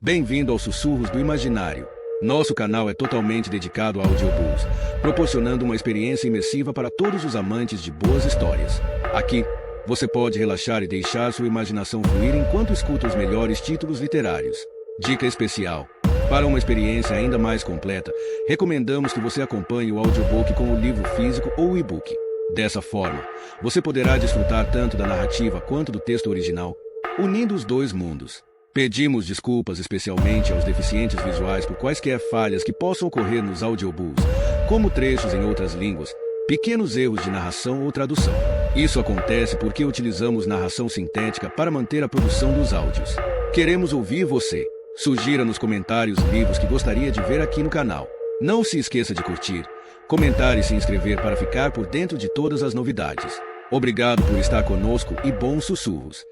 Bem-vindo aos Sussurros do Imaginário. Nosso canal é totalmente dedicado a audiobooks, proporcionando uma experiência imersiva para todos os amantes de boas histórias. Aqui, você pode relaxar e deixar sua imaginação fluir enquanto escuta os melhores títulos literários. Dica especial: para uma experiência ainda mais completa, recomendamos que você acompanhe o audiobook com o livro físico ou o e-book. Dessa forma, você poderá desfrutar tanto da narrativa quanto do texto original, unindo os dois mundos. Pedimos desculpas especialmente aos deficientes visuais por quaisquer falhas que possam ocorrer nos audiobooks, como trechos em outras línguas, pequenos erros de narração ou tradução. Isso acontece porque utilizamos narração sintética para manter a produção dos áudios. Queremos ouvir você. Sugira nos comentários livros que gostaria de ver aqui no canal. Não se esqueça de curtir, comentar e se inscrever para ficar por dentro de todas as novidades. Obrigado por estar conosco e bons sussurros.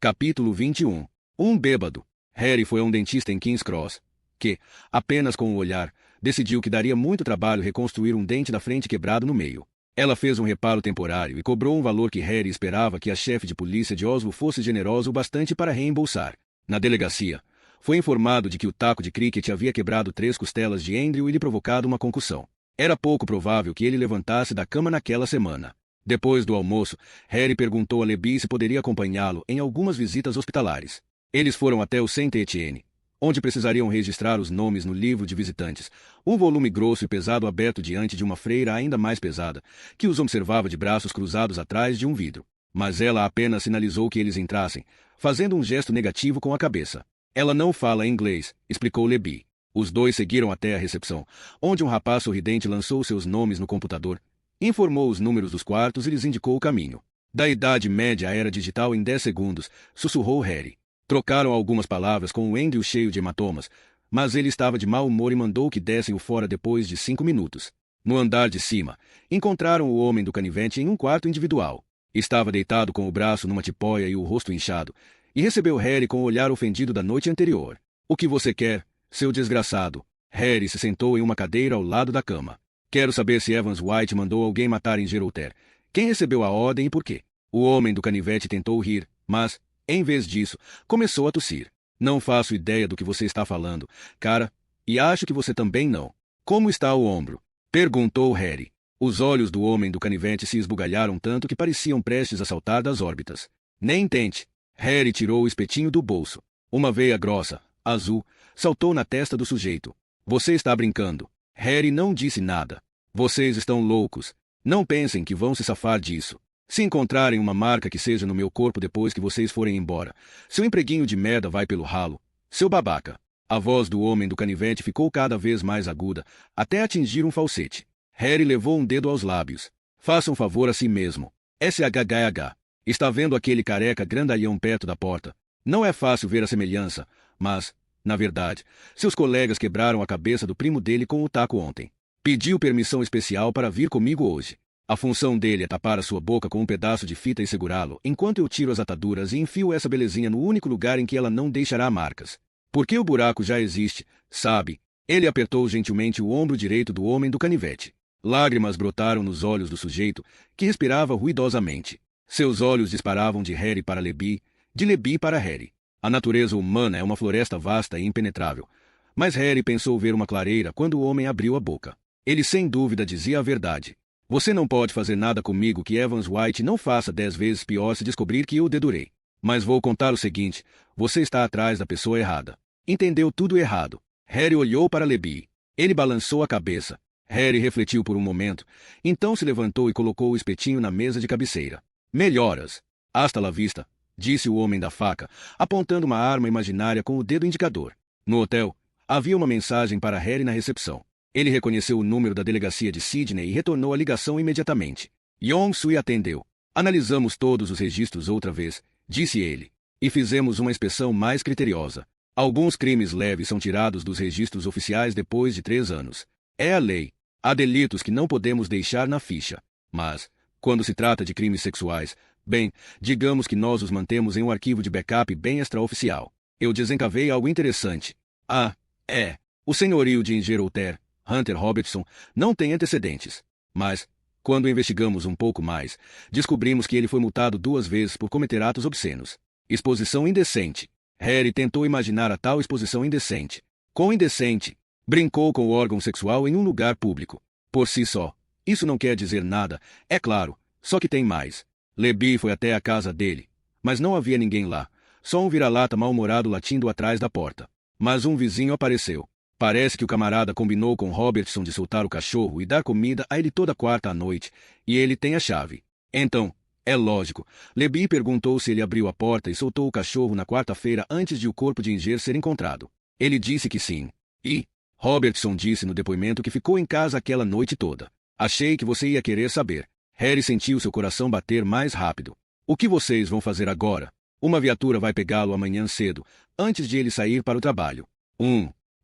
Capítulo 21. Um bêbado. Harry foi a um dentista em King's Cross, que, apenas com o olhar, decidiu que daria muito trabalho reconstruir um dente da frente quebrado no meio. Ela fez um reparo temporário e cobrou um valor que Harry esperava que a chefe de polícia de Oslo fosse generosa o bastante para reembolsar. Na delegacia, foi informado de que o taco de cricket havia quebrado 3 costelas de Andrew e lhe provocado uma concussão. Era pouco provável que ele levantasse da cama naquela semana. Depois do almoço, Harry perguntou a Libby se poderia acompanhá-lo em algumas visitas hospitalares. Eles foram até o Saint-Étienne, onde precisariam registrar os nomes no livro de visitantes, um volume grosso e pesado aberto diante de uma freira ainda mais pesada, que os observava de braços cruzados atrás de um vidro. Mas ela apenas sinalizou que eles entrassem, fazendo um gesto negativo com a cabeça. Ela não fala inglês, explicou Libby. Os dois seguiram até a recepção, onde um rapaz sorridente lançou seus nomes no computador, informou os números dos quartos e lhes indicou o caminho. Da Idade Média à Era Digital em 10 segundos, sussurrou Harry. Trocaram algumas palavras com o Andrew cheio de hematomas, mas ele estava de mau humor e mandou que dessem-o fora depois de 5 minutos. No andar de cima, encontraram o homem do canivete em um quarto individual. Estava deitado com o braço numa tipóia e o rosto inchado, e recebeu Harry com o olhar ofendido da noite anterior. O que você quer, seu desgraçado? Harry se sentou em uma cadeira ao lado da cama. Quero saber se Evans White mandou alguém matar em Geralter. Quem recebeu a ordem e por quê? O homem do canivete tentou rir, mas, em vez disso, começou a tossir. Não faço ideia do que você está falando, cara, e acho que você também não. Como está o ombro? Perguntou Harry. Os olhos do homem do canivete se esbugalharam tanto que pareciam prestes a saltar das órbitas. Nem tente. Harry tirou o espetinho do bolso. Uma veia grossa, azul, saltou na testa do sujeito. Você está brincando. Harry não disse nada. Vocês estão loucos. Não pensem que vão se safar disso. Se encontrarem uma marca que seja no meu corpo depois que vocês forem embora, seu empreguinho de merda vai pelo ralo. Seu babaca. A voz do homem do canivete ficou cada vez mais aguda, até atingir um falsete. Harry levou um dedo aos lábios. Faça um favor a si mesmo. SHH. Está vendo aquele careca grandalhão perto da porta? Não é fácil ver a semelhança, mas, na verdade, seus colegas quebraram a cabeça do primo dele com o taco ontem. Pediu permissão especial para vir comigo hoje. A função dele é tapar a sua boca com um pedaço de fita e segurá-lo, enquanto eu tiro as ataduras e enfio essa belezinha no único lugar em que ela não deixará marcas. Porque o buraco já existe, sabe? Ele apertou gentilmente o ombro direito do homem do canivete. Lágrimas brotaram nos olhos do sujeito, que respirava ruidosamente. Seus olhos disparavam de Harry para Libby, de Libby para Harry. A natureza humana é uma floresta vasta e impenetrável. Mas Harry pensou ver uma clareira quando o homem abriu a boca. Ele sem dúvida dizia a verdade. Você não pode fazer nada comigo que Evans White não faça 10 vezes pior se descobrir que eu dedurei. Mas vou contar o seguinte, você está atrás da pessoa errada. Entendeu tudo errado. Harry olhou para Libby. Ele balançou a cabeça. Harry refletiu por um momento, então se levantou e colocou o espetinho na mesa de cabeceira. Melhoras. Hasta la vista, disse o homem da faca, apontando uma arma imaginária com o dedo indicador. No hotel, havia uma mensagem para Harry na recepção. Ele reconheceu o número da delegacia de Sydney e retornou a ligação imediatamente. Yong-Sui atendeu. Analisamos todos os registros outra vez, disse ele, e fizemos uma inspeção mais criteriosa. Alguns crimes leves são tirados dos registros oficiais depois de 3 anos. É a lei. Há delitos que não podemos deixar na ficha. Mas, quando se trata de crimes sexuais, bem, digamos que nós os mantemos em um arquivo de backup bem extraoficial. Eu desencavei algo interessante. Ah, é. O senhorio de Geralter. Hunter Robertson não tem antecedentes. Mas, quando investigamos um pouco mais, descobrimos que ele foi multado 2 vezes por cometer atos obscenos. Exposição indecente. Harry tentou imaginar a tal exposição indecente. Quão indecente! Brincou com o órgão sexual em um lugar público. Por si só, isso não quer dizer nada, é claro, só que tem mais. Libby foi até a casa dele, mas não havia ninguém lá, só um vira-lata mal-humorado latindo atrás da porta. Mas um vizinho apareceu. Parece que o camarada combinou com Robertson de soltar o cachorro e dar comida a ele toda quarta à noite, e ele tem a chave. Então, é lógico, Libby perguntou se ele abriu a porta e soltou o cachorro na quarta-feira antes de o corpo de Inger ser encontrado. Ele disse que sim. E Robertson disse no depoimento que ficou em casa aquela noite toda. Achei que você ia querer saber. Harry sentiu seu coração bater mais rápido. O que vocês vão fazer agora? Uma viatura vai pegá-lo amanhã cedo, antes de ele sair para o trabalho.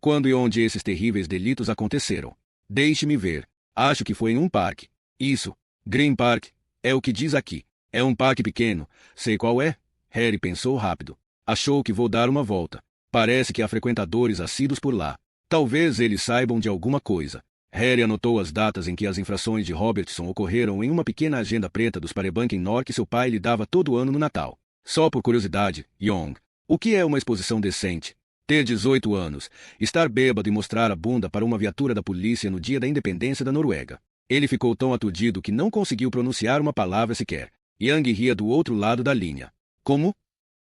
Quando e onde esses terríveis delitos aconteceram? Deixe-me ver. Acho que foi em um parque. Isso. Green Park. É o que diz aqui. É um parque pequeno. Sei qual é. Harry pensou rápido. Achou que vou dar uma volta. Parece que há frequentadores assíduos por lá. Talvez eles saibam de alguma coisa. Harry anotou as datas em que as infrações de Robertson ocorreram em uma pequena agenda preta dos Parebankenor que seu pai lhe dava todo ano no Natal. Só por curiosidade, Young. O que é uma exposição decente? Ter 18 anos, estar bêbado e mostrar a bunda para uma viatura da polícia no dia da independência da Noruega. Ele ficou tão aturdido que não conseguiu pronunciar uma palavra sequer. Young ria do outro lado da linha. Como?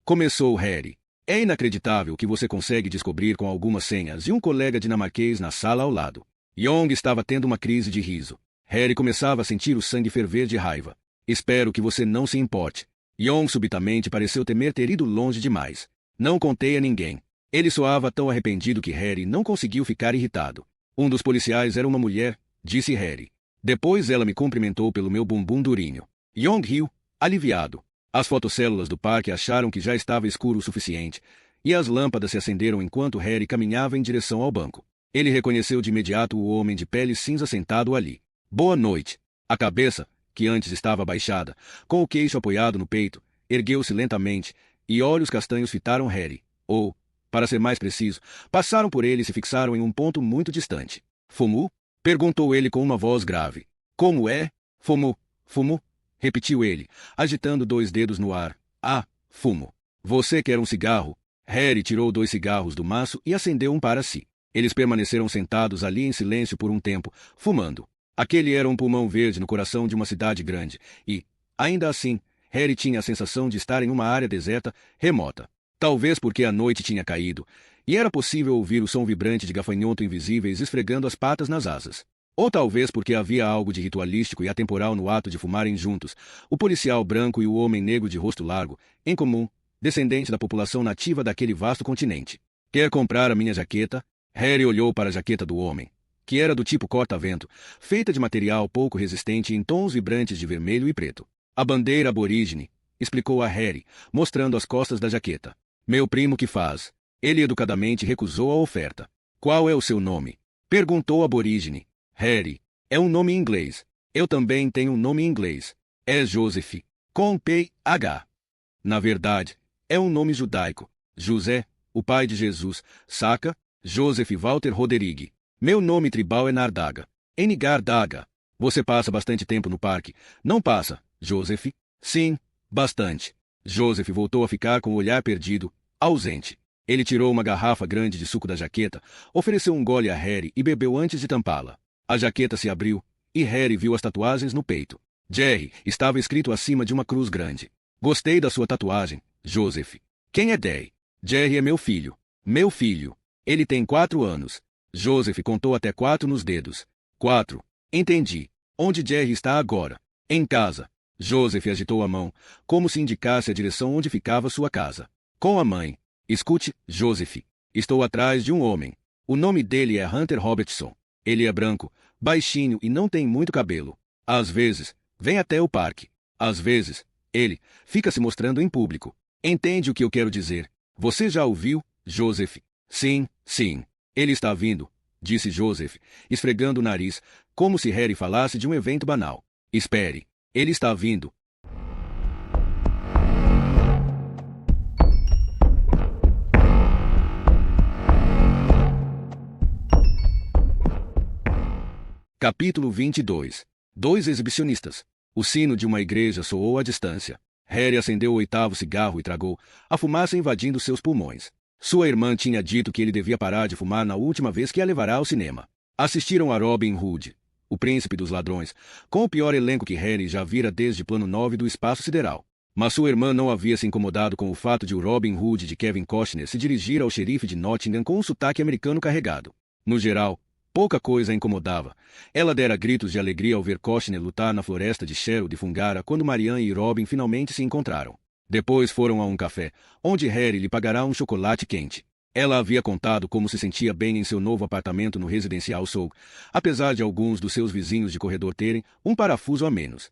Começou Harry. É inacreditável que você consegue descobrir com algumas senhas e um colega dinamarquês na sala ao lado. Young estava tendo uma crise de riso. Harry começava a sentir o sangue ferver de raiva. Espero que você não se importe. Young subitamente pareceu temer ter ido longe demais. Não contei a ninguém. Ele soava tão arrependido que Harry não conseguiu ficar irritado. Um dos policiais era uma mulher, disse Harry. Depois ela me cumprimentou pelo meu bumbum durinho. Young riu, aliviado. As fotocélulas do parque acharam que já estava escuro o suficiente, e as lâmpadas se acenderam enquanto Harry caminhava em direção ao banco. Ele reconheceu de imediato o homem de pele cinza sentado ali. Boa noite. A cabeça, que antes estava baixada, com o queixo apoiado no peito, ergueu-se lentamente, e olhos castanhos fitaram Harry. Ou, para ser mais preciso, passaram por ele e se fixaram em um ponto muito distante. Fumo? Perguntou ele com uma voz grave. Como é? Fumo. Fumo? Repetiu ele, agitando 2 dedos no ar. Ah, fumo. Você quer um cigarro? Harry tirou 2 cigarros do maço e acendeu um para si. Eles permaneceram sentados ali em silêncio por um tempo, fumando. Aquele era um pulmão verde no coração de uma cidade grande, e, ainda assim, Harry tinha a sensação de estar em uma área deserta, remota. Talvez porque a noite tinha caído, e era possível ouvir o som vibrante de gafanhoto invisíveis esfregando as patas nas asas. Ou talvez porque havia algo de ritualístico e atemporal no ato de fumarem juntos, o policial branco e o homem negro de rosto largo, em comum, descendente da população nativa daquele vasto continente. Quer comprar a minha jaqueta? Harry olhou para a jaqueta do homem, que era do tipo corta-vento, feita de material pouco resistente em tons vibrantes de vermelho e preto. A bandeira aborígene, explicou a Harry, mostrando as costas da jaqueta. Meu primo que faz. Ele educadamente recusou a oferta. Qual é o seu nome? Perguntou o aborígene. Harry. É um nome inglês. Eu também tenho um nome inglês. É Joseph. Com P-H. Na verdade, é um nome judaico. José, o pai de Jesus, saca? Joseph Walter Roderick. Meu nome tribal é Nardaga. Enigar Daga. Você passa bastante tempo no parque. Não passa, Joseph? Sim, bastante. Joseph voltou a ficar com o olhar perdido, ausente. Ele tirou uma garrafa grande de suco da jaqueta, ofereceu um gole a Harry e bebeu antes de tampá-la. A jaqueta se abriu, e Harry viu as tatuagens no peito. Jerry estava escrito acima de uma cruz grande. Gostei da sua tatuagem, Joseph. Quem é Day? Jerry é meu filho. Meu filho. Ele tem 4 anos. Joseph contou até 4 nos dedos. 4. Entendi. Onde Jerry está agora? Em casa. Joseph agitou a mão, como se indicasse a direção onde ficava sua casa. Com a mãe. Escute, Joseph. Estou atrás de um homem. O nome dele é Hunter Robertson. Ele é branco, baixinho e não tem muito cabelo. Às vezes, vem até o parque. Às vezes, ele fica se mostrando em público. Entende o que eu quero dizer? Você já ouviu, Joseph? Sim, sim. Ele está vindo, disse Joseph, esfregando o nariz, como se Harry falasse de um evento banal. Espere. Ele está vindo. Capítulo 22. Dois exibicionistas. O sino de uma igreja soou à distância. Harry acendeu o 8º cigarro e tragou, a fumaça invadindo seus pulmões. Sua irmã tinha dito que ele devia parar de fumar na última vez que a levará ao cinema. Assistiram a Robin Hood, o príncipe dos ladrões, com o pior elenco que Harry já vira desde Plano 9 do Espaço Sideral. Mas sua irmã não havia se incomodado com o fato de o Robin Hood de Kevin Costner se dirigir ao xerife de Nottingham com um sotaque americano carregado. No geral, pouca coisa a incomodava. Ela dera gritos de alegria ao ver Costner lutar na floresta de Cheryl de Fungara quando Marianne e Robin finalmente se encontraram. Depois foram a um café, onde Harry lhe pagará um chocolate quente. Ela havia contado como se sentia bem em seu novo apartamento no residencial Soul, apesar de alguns dos seus vizinhos de corredor terem um parafuso a menos.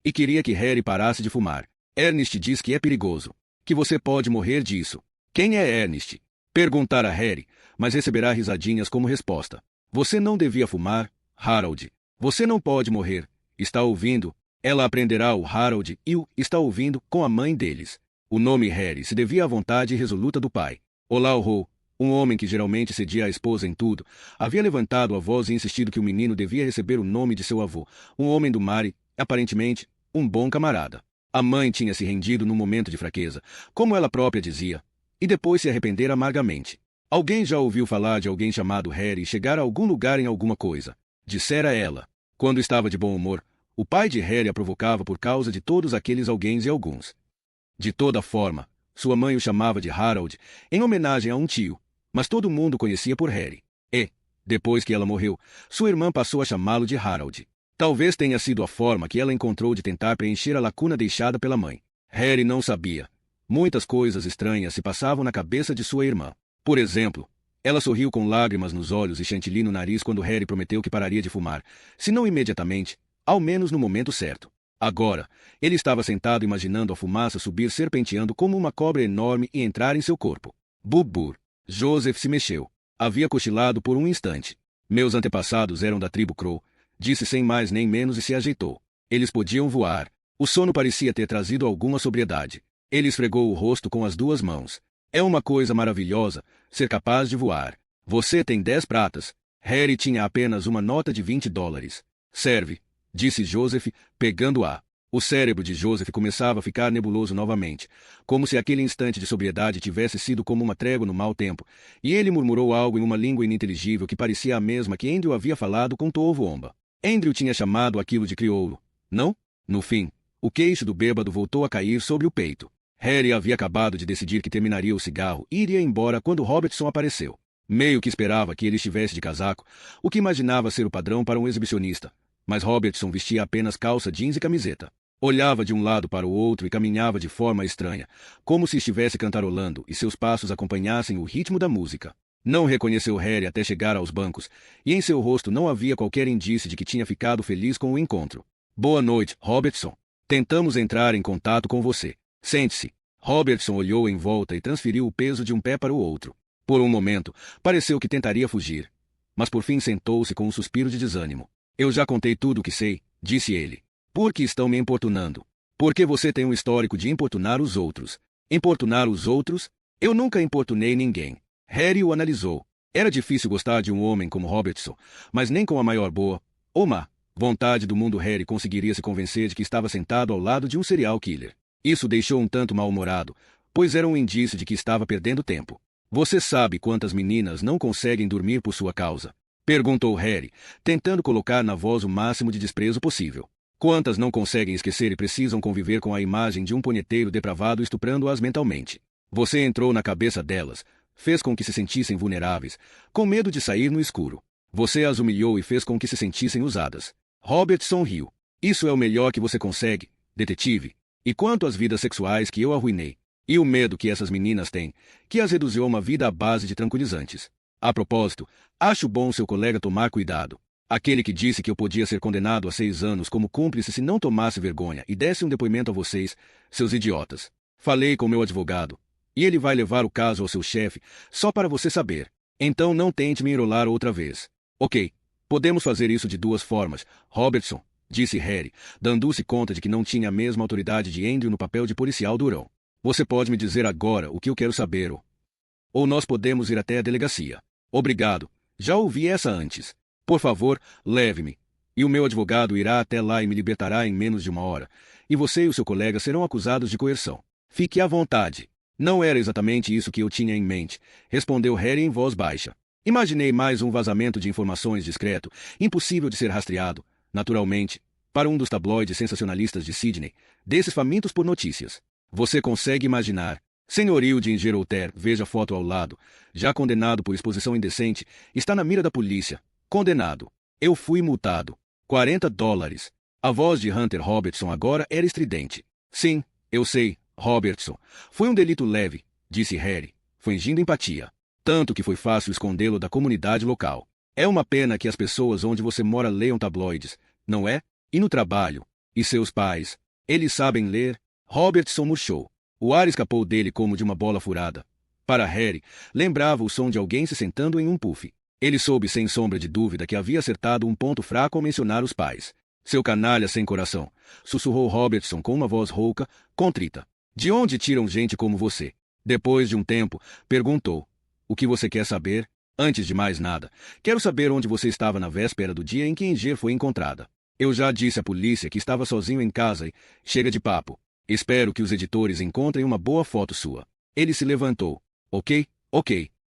E queria que Harry parasse de fumar. Ernest diz que é perigoso, que você pode morrer disso. Quem é Ernest? Perguntara Harry, mas receberá risadinhas como resposta. Você não devia fumar, Harold. Você não pode morrer. Está ouvindo? Ela aprenderá o Harold e o está ouvindo com a mãe deles. O nome Harry se devia à vontade resoluta do pai. Olaho, um homem que geralmente cedia à esposa em tudo, havia levantado a voz e insistido que o menino devia receber o nome de seu avô, um homem do mar e, aparentemente, um bom camarada. A mãe tinha se rendido num momento de fraqueza, como ela própria dizia, e depois se arrependera amargamente. Alguém já ouviu falar de alguém chamado Harry chegar a algum lugar em alguma coisa? Dissera ela. Quando estava de bom humor, o pai de Harry a provocava por causa de todos aqueles alguéns e alguns. De toda forma, sua mãe o chamava de Harold, em homenagem a um tio, mas todo mundo conhecia por Harry. E, depois que ela morreu, sua irmã passou a chamá-lo de Harold. Talvez tenha sido a forma que ela encontrou de tentar preencher a lacuna deixada pela mãe. Harry não sabia. Muitas coisas estranhas se passavam na cabeça de sua irmã. Por exemplo, ela sorriu com lágrimas nos olhos e chantilly no nariz quando Harry prometeu que pararia de fumar, se não imediatamente, ao menos no momento certo. Agora, ele estava sentado imaginando a fumaça subir serpenteando como uma cobra enorme e entrar em seu corpo. Bubur. Joseph se mexeu. Havia cochilado por um instante. Meus antepassados eram da tribo Crow, disse sem mais nem menos e se ajeitou. Eles podiam voar. O sono parecia ter trazido alguma sobriedade. Ele esfregou o rosto com as duas mãos. É uma coisa maravilhosa, ser capaz de voar. Você tem 10 pratas. Harry tinha apenas uma nota de $20. Serve, disse Joseph, pegando-a. O cérebro de Joseph começava a ficar nebuloso novamente, como se aquele instante de sobriedade tivesse sido como uma trégua no mau tempo, e ele murmurou algo em uma língua ininteligível que parecia a mesma que Andrew havia falado com Toovo-Omba. Andrew tinha chamado aquilo de crioulo, não? No fim, o queixo do bêbado voltou a cair sobre o peito. Harry havia acabado de decidir que terminaria o cigarro e iria embora quando Robertson apareceu. Meio que esperava que ele estivesse de casaco, o que imaginava ser o padrão para um exibicionista, mas Robertson vestia apenas calça jeans e camiseta. Olhava de um lado para o outro e caminhava de forma estranha, como se estivesse cantarolando e seus passos acompanhassem o ritmo da música. Não reconheceu Harry até chegar aos bancos, e em seu rosto não havia qualquer indício de que tinha ficado feliz com o encontro. Boa noite, Robertson. Tentamos entrar em contato com você. Sente-se. Robertson olhou em volta e transferiu o peso de um pé para o outro. Por um momento, pareceu que tentaria fugir, mas por fim sentou-se com um suspiro de desânimo. Eu já contei tudo o que sei, disse ele. Por que estão me importunando? Porque você tem um histórico de importunar os outros. Importunar os outros? Eu nunca importunei ninguém. Harry o analisou. Era difícil gostar de um homem como Robertson, mas nem com a maior boa ou má vontade do mundo Harry conseguiria se convencer de que estava sentado ao lado de um serial killer. Isso deixou um tanto mal-humorado, pois era um indício de que estava perdendo tempo. Você sabe quantas meninas não conseguem dormir por sua causa? Perguntou Harry, tentando colocar na voz o máximo de desprezo possível. Quantas não conseguem esquecer e precisam conviver com a imagem de um punheteiro depravado estuprando-as mentalmente? Você entrou na cabeça delas, fez com que se sentissem vulneráveis, com medo de sair no escuro. Você as humilhou e fez com que se sentissem usadas. Robertson riu. Isso é o melhor que você consegue, detetive. E quanto às vidas sexuais que eu arruinei? E o medo que essas meninas têm, que as reduziu a uma vida à base de tranquilizantes. A propósito, acho bom seu colega tomar cuidado. Aquele que disse que eu podia ser condenado a 6 anos como cúmplice se não tomasse vergonha e desse um depoimento a vocês, seus idiotas. Falei com meu advogado. E ele vai levar o caso ao seu chefe, só para você saber. Então não tente me enrolar outra vez. Ok, podemos fazer isso de 2 formas, Robertson, disse Harry, dando-se conta de que não tinha a mesma autoridade de Andrew no papel de policial durão. Você pode me dizer agora o que eu quero saber ou nós podemos ir até a delegacia. Obrigado, já ouvi essa antes. Por favor, leve-me, E o meu advogado irá até lá e me libertará em menos de 1 hora. E você e o seu colega serão acusados de coerção. Fique à vontade. Não era exatamente isso que eu tinha em mente, respondeu Harry em voz baixa. Imaginei mais um vazamento de informações discreto, impossível de ser rastreado, naturalmente, para um dos tabloides sensacionalistas de Sydney, desses famintos por notícias. Você consegue imaginar? Senhor Eugene Gerouter, veja a foto ao lado, já condenado por exposição indecente, está na mira da polícia. Condenado. Eu fui multado. $40. A voz de Hunter Robertson agora era estridente. Sim, eu sei, Robertson. Foi um delito leve, disse Harry, fingindo empatia. Tanto que foi fácil escondê-lo da comunidade local. É uma pena que as pessoas onde você mora leiam tabloides, não é? E no trabalho? E seus pais? Eles sabem ler? Robertson murchou. O ar escapou dele como de uma bola furada. Para Harry, lembrava o som de alguém se sentando em um puff. Ele soube sem sombra de dúvida que havia acertado um ponto fraco ao mencionar os pais. Seu canalha sem coração, sussurrou Robertson com uma voz rouca, contrita. De onde tiram gente como você? Depois de um tempo, perguntou. O que você quer saber? Antes de mais nada, quero saber onde você estava na véspera do dia em que Inger foi encontrada. Eu já disse à polícia que estava sozinho em casa e... Chega de papo. Espero que os editores encontrem uma boa foto sua. Ele se levantou. Ok.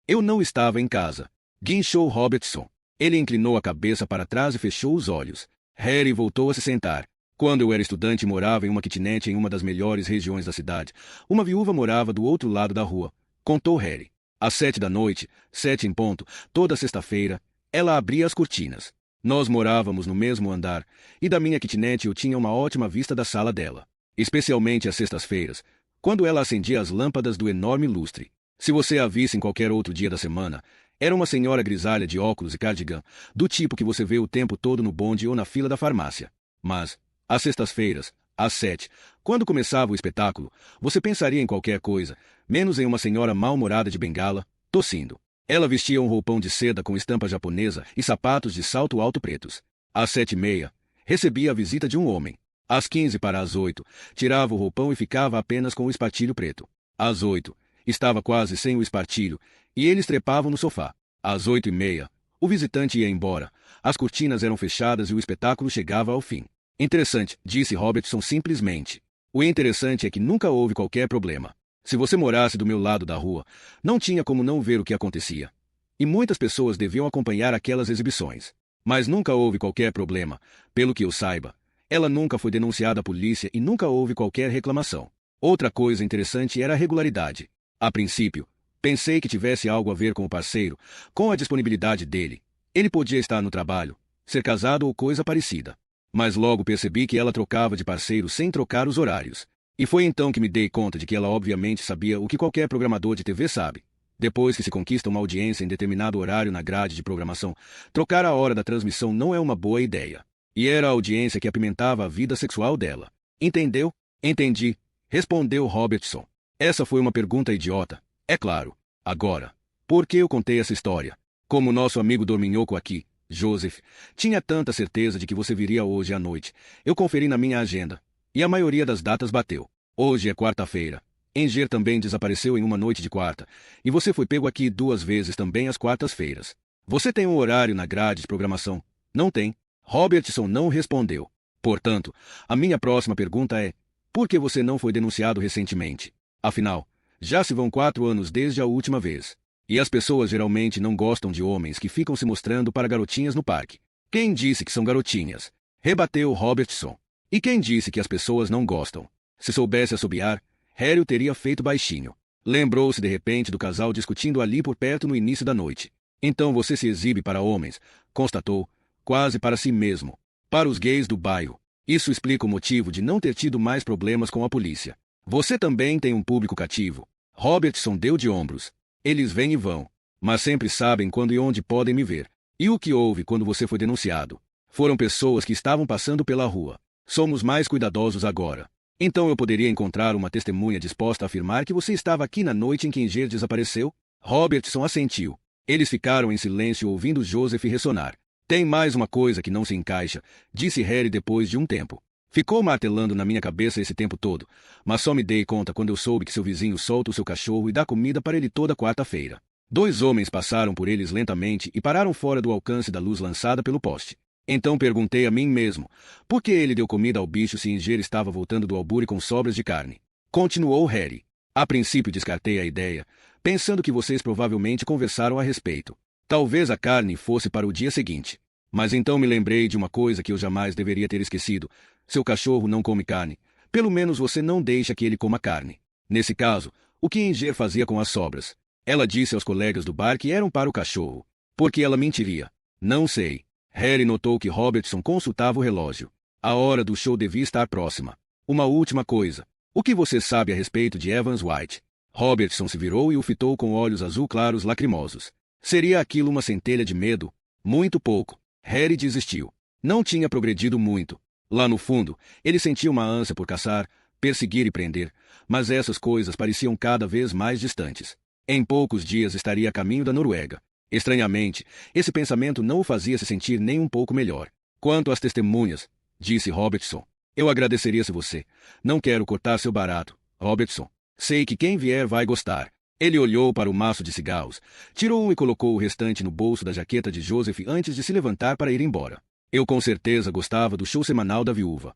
Eu não estava em casa. Guinchou Robertson. Ele inclinou a cabeça para trás e fechou os olhos. Harry voltou a se sentar. Quando eu era estudante e morava em uma kitnet em uma das melhores regiões da cidade, uma viúva morava do outro lado da rua. Contou Harry. Às 7 da noite, 7 em ponto, toda sexta-feira, ela abria as cortinas. Nós morávamos no mesmo andar, e da minha kitnet eu tinha uma ótima vista da sala dela. Especialmente às sextas-feiras, quando ela acendia as lâmpadas do enorme lustre. Se você a visse em qualquer outro dia da semana, era uma senhora grisalha de óculos e cardigan, do tipo que você vê o tempo todo no bonde ou na fila da farmácia. Mas, às sextas-feiras, às 7, quando começava o espetáculo, você pensaria em qualquer coisa, menos em uma senhora mal-humorada de bengala, tossindo. Ela vestia um roupão de seda com estampa japonesa e sapatos de salto alto pretos. Às 7:30, recebia a visita de um homem. Às 15 para as 8, tirava o roupão e ficava apenas com o espartilho preto. Às 8, estava quase sem o espartilho, e eles trepavam no sofá. Às 8:30, o visitante ia embora, as cortinas eram fechadas e o espetáculo chegava ao fim. Interessante, disse Robertson simplesmente. O interessante é que nunca houve qualquer problema. Se você morasse do meu lado da rua, não tinha como não ver o que acontecia. E muitas pessoas deviam acompanhar aquelas exibições. Mas nunca houve qualquer problema, pelo que eu saiba. Ela nunca foi denunciada à polícia e nunca houve qualquer reclamação. Outra coisa interessante era a regularidade. A princípio, pensei que tivesse algo a ver com o parceiro, com a disponibilidade dele. Ele podia estar no trabalho, ser casado ou coisa parecida. Mas logo percebi que ela trocava de parceiro sem trocar os horários. E foi então que me dei conta de que ela obviamente sabia o que qualquer programador de TV sabe. Depois que se conquista uma audiência em determinado horário na grade de programação, trocar a hora da transmissão não é uma boa ideia. E era a audiência que apimentava a vida sexual dela. Entendeu? Entendi, respondeu Robertson. Essa foi uma pergunta idiota, é claro. Agora, por que eu contei essa história? Como nosso amigo dorminhoco aqui, Joseph, tinha tanta certeza de que você viria hoje à noite. Eu conferi na minha agenda, e a maioria das datas bateu. Hoje é quarta-feira. Inger também desapareceu em uma noite de quarta, e você foi pego aqui 2 vezes também às quartas-feiras. Você tem um horário na grade de programação? Não tem. Robertson não respondeu. Portanto, a minha próxima pergunta é: por que você não foi denunciado recentemente? Afinal, já se vão 4 anos desde a última vez. E as pessoas geralmente não gostam de homens que ficam se mostrando para garotinhas no parque. Quem disse que são garotinhas? Rebateu Robertson. E quem disse que as pessoas não gostam? Se soubesse assobiar, Harry o teria feito baixinho. Lembrou-se de repente do casal discutindo ali por perto no início da noite. Então você se exibe para homens, constatou, quase para si mesmo. Para os gays do bairro. Isso explica o motivo de não ter tido mais problemas com a polícia. Você também tem um público cativo. Robertson deu de ombros. Eles vêm e vão, mas sempre sabem quando e onde podem me ver. E o que houve quando você foi denunciado? Foram pessoas que estavam passando pela rua. Somos mais cuidadosos agora. Então eu poderia encontrar uma testemunha disposta a afirmar que você estava aqui na noite em que Inger desapareceu? Robertson assentiu. Eles ficaram em silêncio ouvindo Joseph ressonar. Tem mais uma coisa que não se encaixa, disse Harry depois de um tempo. Ficou martelando na minha cabeça esse tempo todo, mas só me dei conta quando eu soube que seu vizinho solta o seu cachorro e dá comida para ele toda quarta-feira. 2 homens passaram por eles lentamente e pararam fora do alcance da luz lançada pelo poste. Então perguntei a mim mesmo, por que ele deu comida ao bicho se Inger estava voltando do albury com sobras de carne? Continuou Harry. A princípio descartei a ideia, pensando que vocês provavelmente conversaram a respeito. Talvez a carne fosse para o dia seguinte. Mas então me lembrei de uma coisa que eu jamais deveria ter esquecido. Seu cachorro não come carne. Pelo menos você não deixa que ele coma carne. Nesse caso, o que Inger fazia com as sobras? Ela disse aos colegas do bar que eram para o cachorro. Por que ela mentiria? Não sei. Harry notou que Robertson consultava o relógio. A hora do show devia estar próxima. Uma última coisa. O que você sabe a respeito de Evans White? Robertson se virou e o fitou com olhos azul claros lacrimosos. Seria aquilo uma centelha de medo? Muito pouco. Harry desistiu. Não tinha progredido muito. Lá no fundo, ele sentia uma ânsia por caçar, perseguir e prender, mas essas coisas pareciam cada vez mais distantes. Em poucos dias estaria a caminho da Noruega. Estranhamente, esse pensamento não o fazia se sentir nem um pouco melhor. Quanto às testemunhas, disse Robertson, eu agradeceria se você. Não quero cortar seu barato, Robertson. Sei que quem vier vai gostar. Ele olhou para o maço de cigarros, tirou um e colocou o restante no bolso da jaqueta de Joseph antes de se levantar para ir embora. Eu com certeza gostava do show semanal da viúva.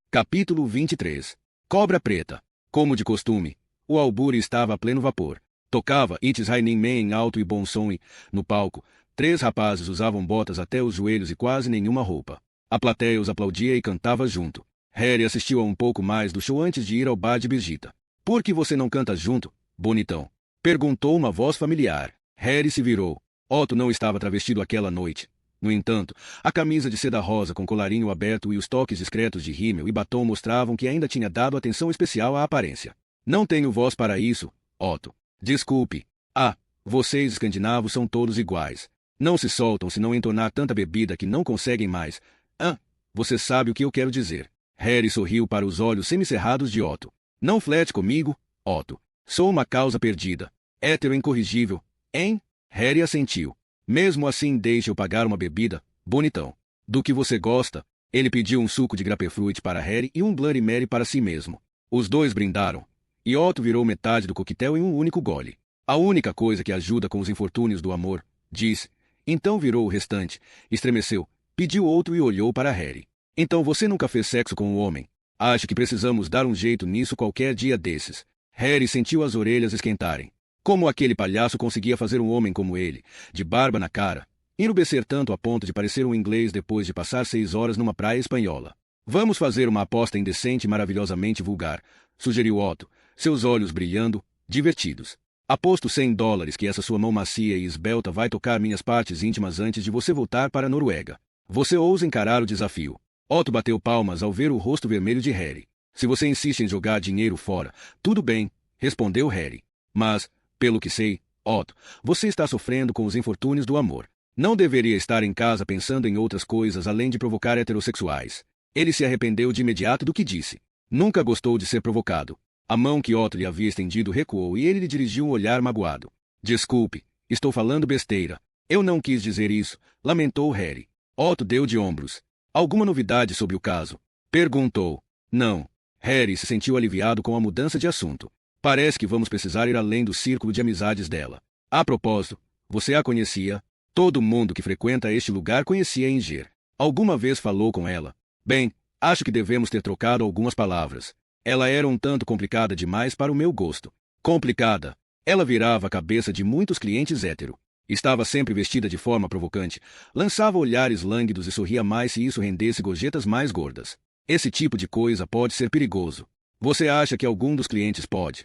Capítulo 23. Cobra Preta. Como de costume, o albury estava a pleno vapor. Tocava It's Raining Men em alto e bom som e, no palco, 3 rapazes usavam botas até os joelhos e quase nenhuma roupa. A plateia os aplaudia e cantava junto. Harry assistiu a um pouco mais do show antes de ir ao bar de Birgitta. Por que você não canta junto, bonitão? Perguntou uma voz familiar. Harry se virou. Otto não estava travestido aquela noite. No entanto, a camisa de seda rosa com colarinho aberto e os toques discretos de rímel e batom mostravam que ainda tinha dado atenção especial à aparência. Não tenho voz para isso, Otto. Desculpe. Ah, vocês escandinavos são todos iguais. Não se soltam se não entornar tanta bebida que não conseguem mais. Ah, você sabe o que eu quero dizer. Harry sorriu para os olhos semicerrados de Otto. Não flerte comigo, Otto. Sou uma causa perdida. Hétero incorrigível, hein? Harry assentiu. Mesmo assim deixe eu pagar uma bebida, bonitão. Do que você gosta? Ele pediu um suco de grapefruit para Harry e um Bloody Mary para si mesmo. Os dois brindaram. E Otto virou metade do coquetel em um único gole. A única coisa que ajuda com os infortúnios do amor, disse. Então virou o restante, estremeceu, pediu outro e olhou para Harry. Então você nunca fez sexo com um homem? Acho que precisamos dar um jeito nisso qualquer dia desses. Harry sentiu as orelhas esquentarem. Como aquele palhaço conseguia fazer um homem como ele, de barba na cara, enrubescer tanto a ponto de parecer um inglês depois de passar 6 horas numa praia espanhola? Vamos fazer uma aposta indecente e maravilhosamente vulgar, sugeriu Otto, seus olhos brilhando, divertidos. Aposto $100 que essa sua mão macia e esbelta vai tocar minhas partes íntimas antes de você voltar para a Noruega. Você ousa encarar o desafio? Otto bateu palmas ao ver o rosto vermelho de Harry. Se você insiste em jogar dinheiro fora, tudo bem, respondeu Harry. Mas, pelo que sei, Otto, você está sofrendo com os infortúnios do amor. Não deveria estar em casa pensando em outras coisas além de provocar heterossexuais. Ele se arrependeu de imediato do que disse. Nunca gostou de ser provocado. A mão que Otto lhe havia estendido recuou e ele lhe dirigiu um olhar magoado. Desculpe, estou falando besteira. Eu não quis dizer isso, lamentou Harry. Otto deu de ombros. Alguma novidade sobre o caso? Perguntou. Não. Harry se sentiu aliviado com a mudança de assunto. Parece que vamos precisar ir além do círculo de amizades dela. A propósito, você a conhecia? Todo mundo que frequenta este lugar conhecia Inger. Alguma vez falou com ela? Bem, acho que devemos ter trocado algumas palavras. Ela era um tanto complicada demais para o meu gosto. Complicada. Ela virava a cabeça de muitos clientes hétero. Estava sempre vestida de forma provocante, lançava olhares lânguidos e sorria mais se isso rendesse gorjetas mais gordas. Esse tipo de coisa pode ser perigoso. Você acha que algum dos clientes pode?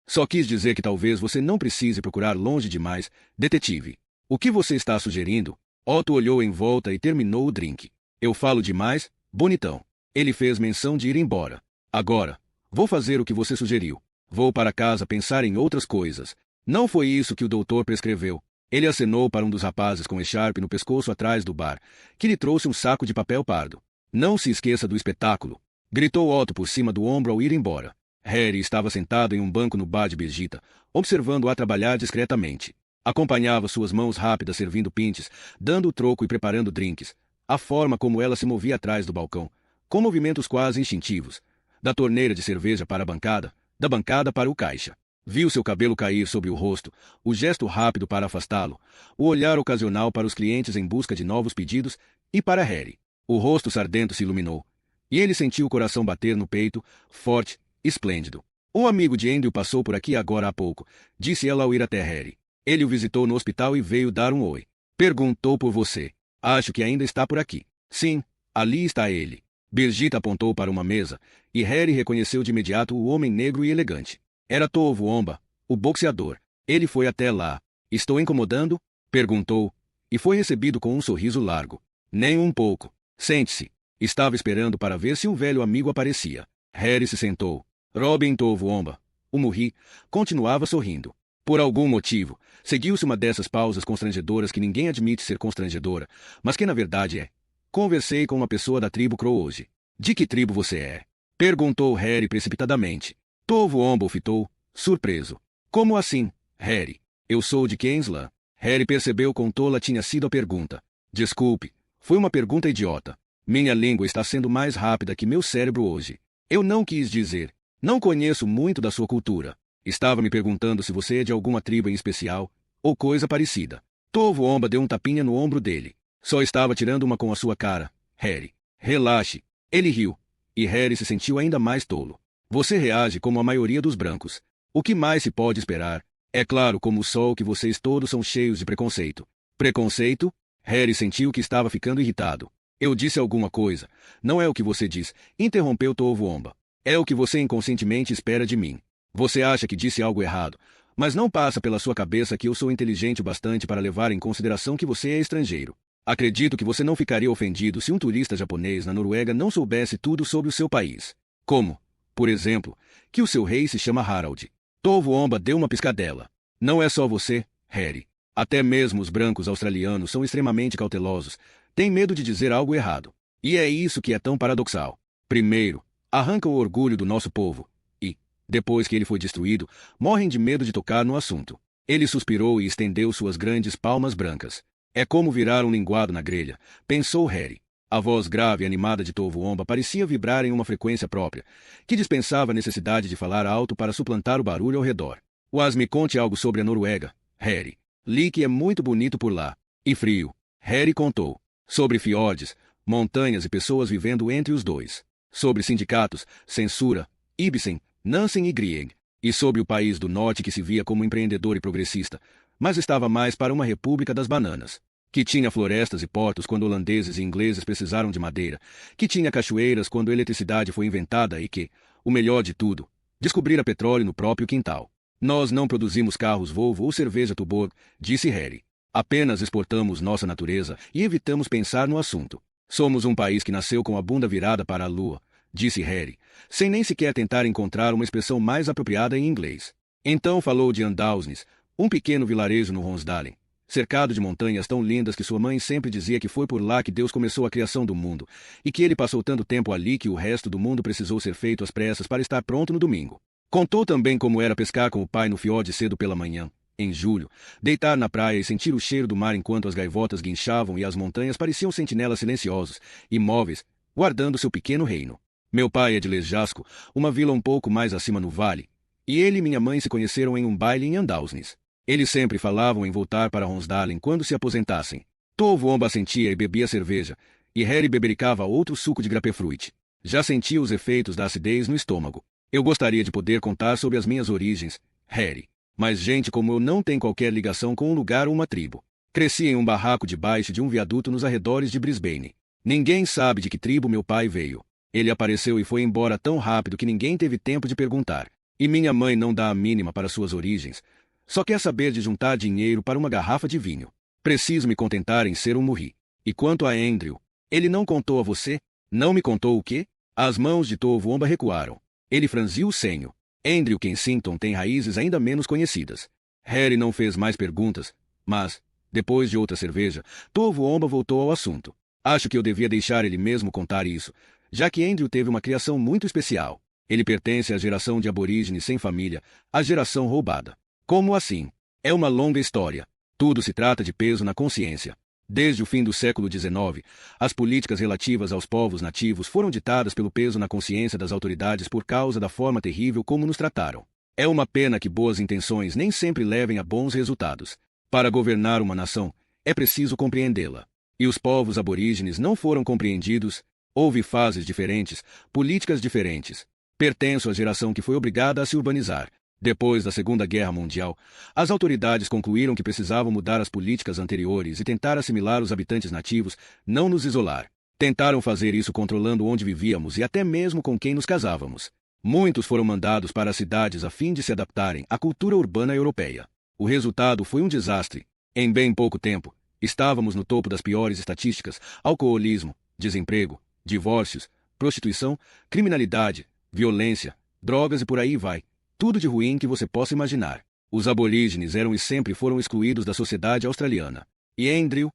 Só quis dizer que talvez você não precise procurar longe demais, detetive. O que você está sugerindo? Otto olhou em volta e terminou o drink. Eu falo demais, bonitão. Ele fez menção de ir embora. Agora, vou fazer o que você sugeriu. Vou para casa pensar em outras coisas. Não foi isso que o doutor prescreveu. Ele acenou para um dos rapazes com echarpe no pescoço atrás do bar, que lhe trouxe um saco de papel pardo. Não se esqueça do espetáculo, gritou Otto por cima do ombro ao ir embora. Harry estava sentado em um banco no bar de Birgitta, observando-a trabalhar discretamente. Acompanhava suas mãos rápidas servindo pintes, dando o troco e preparando drinks. A forma como ela se movia atrás do balcão, com movimentos quase instintivos, Da torneira de cerveja para a bancada, da bancada para o caixa. Viu seu cabelo cair sobre o rosto, o gesto rápido para afastá-lo, o olhar ocasional para os clientes em busca de novos pedidos e para Harry. O rosto sardento se iluminou, e ele sentiu o coração bater no peito, forte, esplêndido. Um amigo de Andrew passou por aqui agora há pouco, disse ela ao ir até Harry. Ele o visitou no hospital e veio dar um oi. Perguntou por você. Acho que ainda está por aqui. Sim, ali está ele. Birgitte apontou para uma mesa, e Harry reconheceu de imediato o homem negro e elegante. Era Tove Womba, o boxeador. Ele foi até lá. Estou incomodando? Perguntou, e foi recebido com um sorriso largo. Nem um pouco. Sente-se. Estava esperando para ver se um velho amigo aparecia. Harry se sentou. Robin Tove Womba, o Murri, continuava sorrindo. Por algum motivo, seguiu-se uma dessas pausas constrangedoras que ninguém admite ser constrangedora, mas que na verdade é. Conversei com uma pessoa da tribo Crow hoje. De que tribo você é? Perguntou Harry precipitadamente. Tove Womba o fitou, surpreso. Como assim, Harry? Eu sou de Kingsland. Harry percebeu quão tola tinha sido a pergunta. Desculpe, foi uma pergunta idiota. Minha língua está sendo mais rápida que meu cérebro hoje. Eu não quis dizer. Não conheço muito da sua cultura. Estava me perguntando se você é de alguma tribo em especial, ou coisa parecida. Tove Womba deu um tapinha no ombro dele. Só estava tirando uma com a sua cara, Harry. Relaxe. Ele riu, e Harry se sentiu ainda mais tolo. Você reage como a maioria dos brancos. O que mais se pode esperar? É claro como o sol que vocês todos são cheios de preconceito. Preconceito? Harry sentiu que estava ficando irritado. Eu disse alguma coisa. Não é o que você diz, interrompeu Tove Womba. É o que você inconscientemente espera de mim. Você acha que disse algo errado, mas não passa pela sua cabeça que eu sou inteligente o bastante para levar em consideração que você é estrangeiro. Acredito que você não ficaria ofendido se um turista japonês na Noruega não soubesse tudo sobre o seu país. Como, por exemplo, que o seu rei se chama Harald. Tove Womba deu uma piscadela. Não é só você, Harry. Até mesmo os brancos australianos são extremamente cautelosos. Têm medo de dizer algo errado. E é isso que é tão paradoxal. Primeiro, arrancam o orgulho do nosso povo. E, depois que ele foi destruído, morrem de medo de tocar no assunto. Ele suspirou e estendeu suas grandes palmas brancas. É como virar um linguado na grelha, pensou Harry. A voz grave e animada de Tove Womba parecia vibrar em uma frequência própria, que dispensava a necessidade de falar alto para suplantar o barulho ao redor. Mas me conte algo sobre a Noruega, Harry. Li que é muito bonito por lá. E frio. Harry contou. Sobre fiordes, montanhas e pessoas vivendo entre os dois. Sobre sindicatos, censura, Ibsen, Nansen e Grieg. E sobre o país do norte que se via como empreendedor e progressista, mas estava mais para uma república das bananas. Que tinha florestas e portos quando holandeses e ingleses precisaram de madeira, que tinha cachoeiras quando a eletricidade foi inventada e que, o melhor de tudo, descobrira petróleo no próprio quintal. Nós não produzimos carros Volvo ou cerveja Tuborg, disse Harry. Apenas exportamos nossa natureza e evitamos pensar no assunto. Somos um país que nasceu com a bunda virada para a lua, disse Harry, sem nem sequer tentar encontrar uma expressão mais apropriada em inglês. Então falou de Andalsnes, um pequeno vilarejo no Ronsdalen, cercado de montanhas tão lindas que sua mãe sempre dizia que foi por lá que Deus começou a criação do mundo, e que ele passou tanto tempo ali que o resto do mundo precisou ser feito às pressas para estar pronto no domingo. Contou também como era pescar com o pai no fiord cedo pela manhã, em julho, deitar na praia e sentir o cheiro do mar enquanto as gaivotas guinchavam e as montanhas pareciam sentinelas silenciosos, imóveis, guardando seu pequeno reino. Meu pai é de Lesjasco, uma vila um pouco mais acima no vale, e ele e minha mãe se conheceram em um baile em Andalsnes. Eles sempre falavam em voltar para Ronsdalen quando se aposentassem. Tove Womba sentia e bebia cerveja, e Harry bebericava outro suco de grapefruit. Já sentia os efeitos da acidez no estômago. Eu gostaria de poder contar sobre as minhas origens, Harry. Mas gente como eu não tem qualquer ligação com um lugar ou uma tribo. Cresci em um barraco debaixo de um viaduto nos arredores de Brisbane. Ninguém sabe de que tribo meu pai veio. Ele apareceu e foi embora tão rápido que ninguém teve tempo de perguntar. E minha mãe não dá a mínima para suas origens. Só quer saber de juntar dinheiro para uma garrafa de vinho. Preciso me contentar em ser um Murri. E quanto a Andrew, ele não contou a você? Não me contou o quê? As mãos de Tove Womba recuaram. Ele franziu o senho. Andrew Kensington tem raízes ainda menos conhecidas. Harry não fez mais perguntas, mas, depois de outra cerveja, Tove Womba voltou ao assunto. Acho que eu devia deixar ele mesmo contar isso, já que Andrew teve uma criação muito especial. Ele pertence à geração de aborígenes sem família, à geração roubada. Como assim? É uma longa história. Tudo se trata de peso na consciência. Desde o fim do século XIX, as políticas relativas aos povos nativos foram ditadas pelo peso na consciência das autoridades por causa da forma terrível como nos trataram. É uma pena que boas intenções nem sempre levem a bons resultados. Para governar uma nação, é preciso compreendê-la. E os povos aborígenes não foram compreendidos. Houve fases diferentes, políticas diferentes. Pertenço à geração que foi obrigada a se urbanizar. Depois da Segunda Guerra Mundial, as autoridades concluíram que precisavam mudar as políticas anteriores e tentar assimilar os habitantes nativos, não nos isolar. Tentaram fazer isso controlando onde vivíamos e até mesmo com quem nos casávamos. Muitos foram mandados para as cidades a fim de se adaptarem à cultura urbana europeia. O resultado foi um desastre. Em bem pouco tempo, estávamos no topo das piores estatísticas: alcoolismo, desemprego, divórcios, prostituição, criminalidade, violência, drogas e por aí vai. Tudo de ruim que você possa imaginar. Os aborígenes eram e sempre foram excluídos da sociedade australiana. E Andrew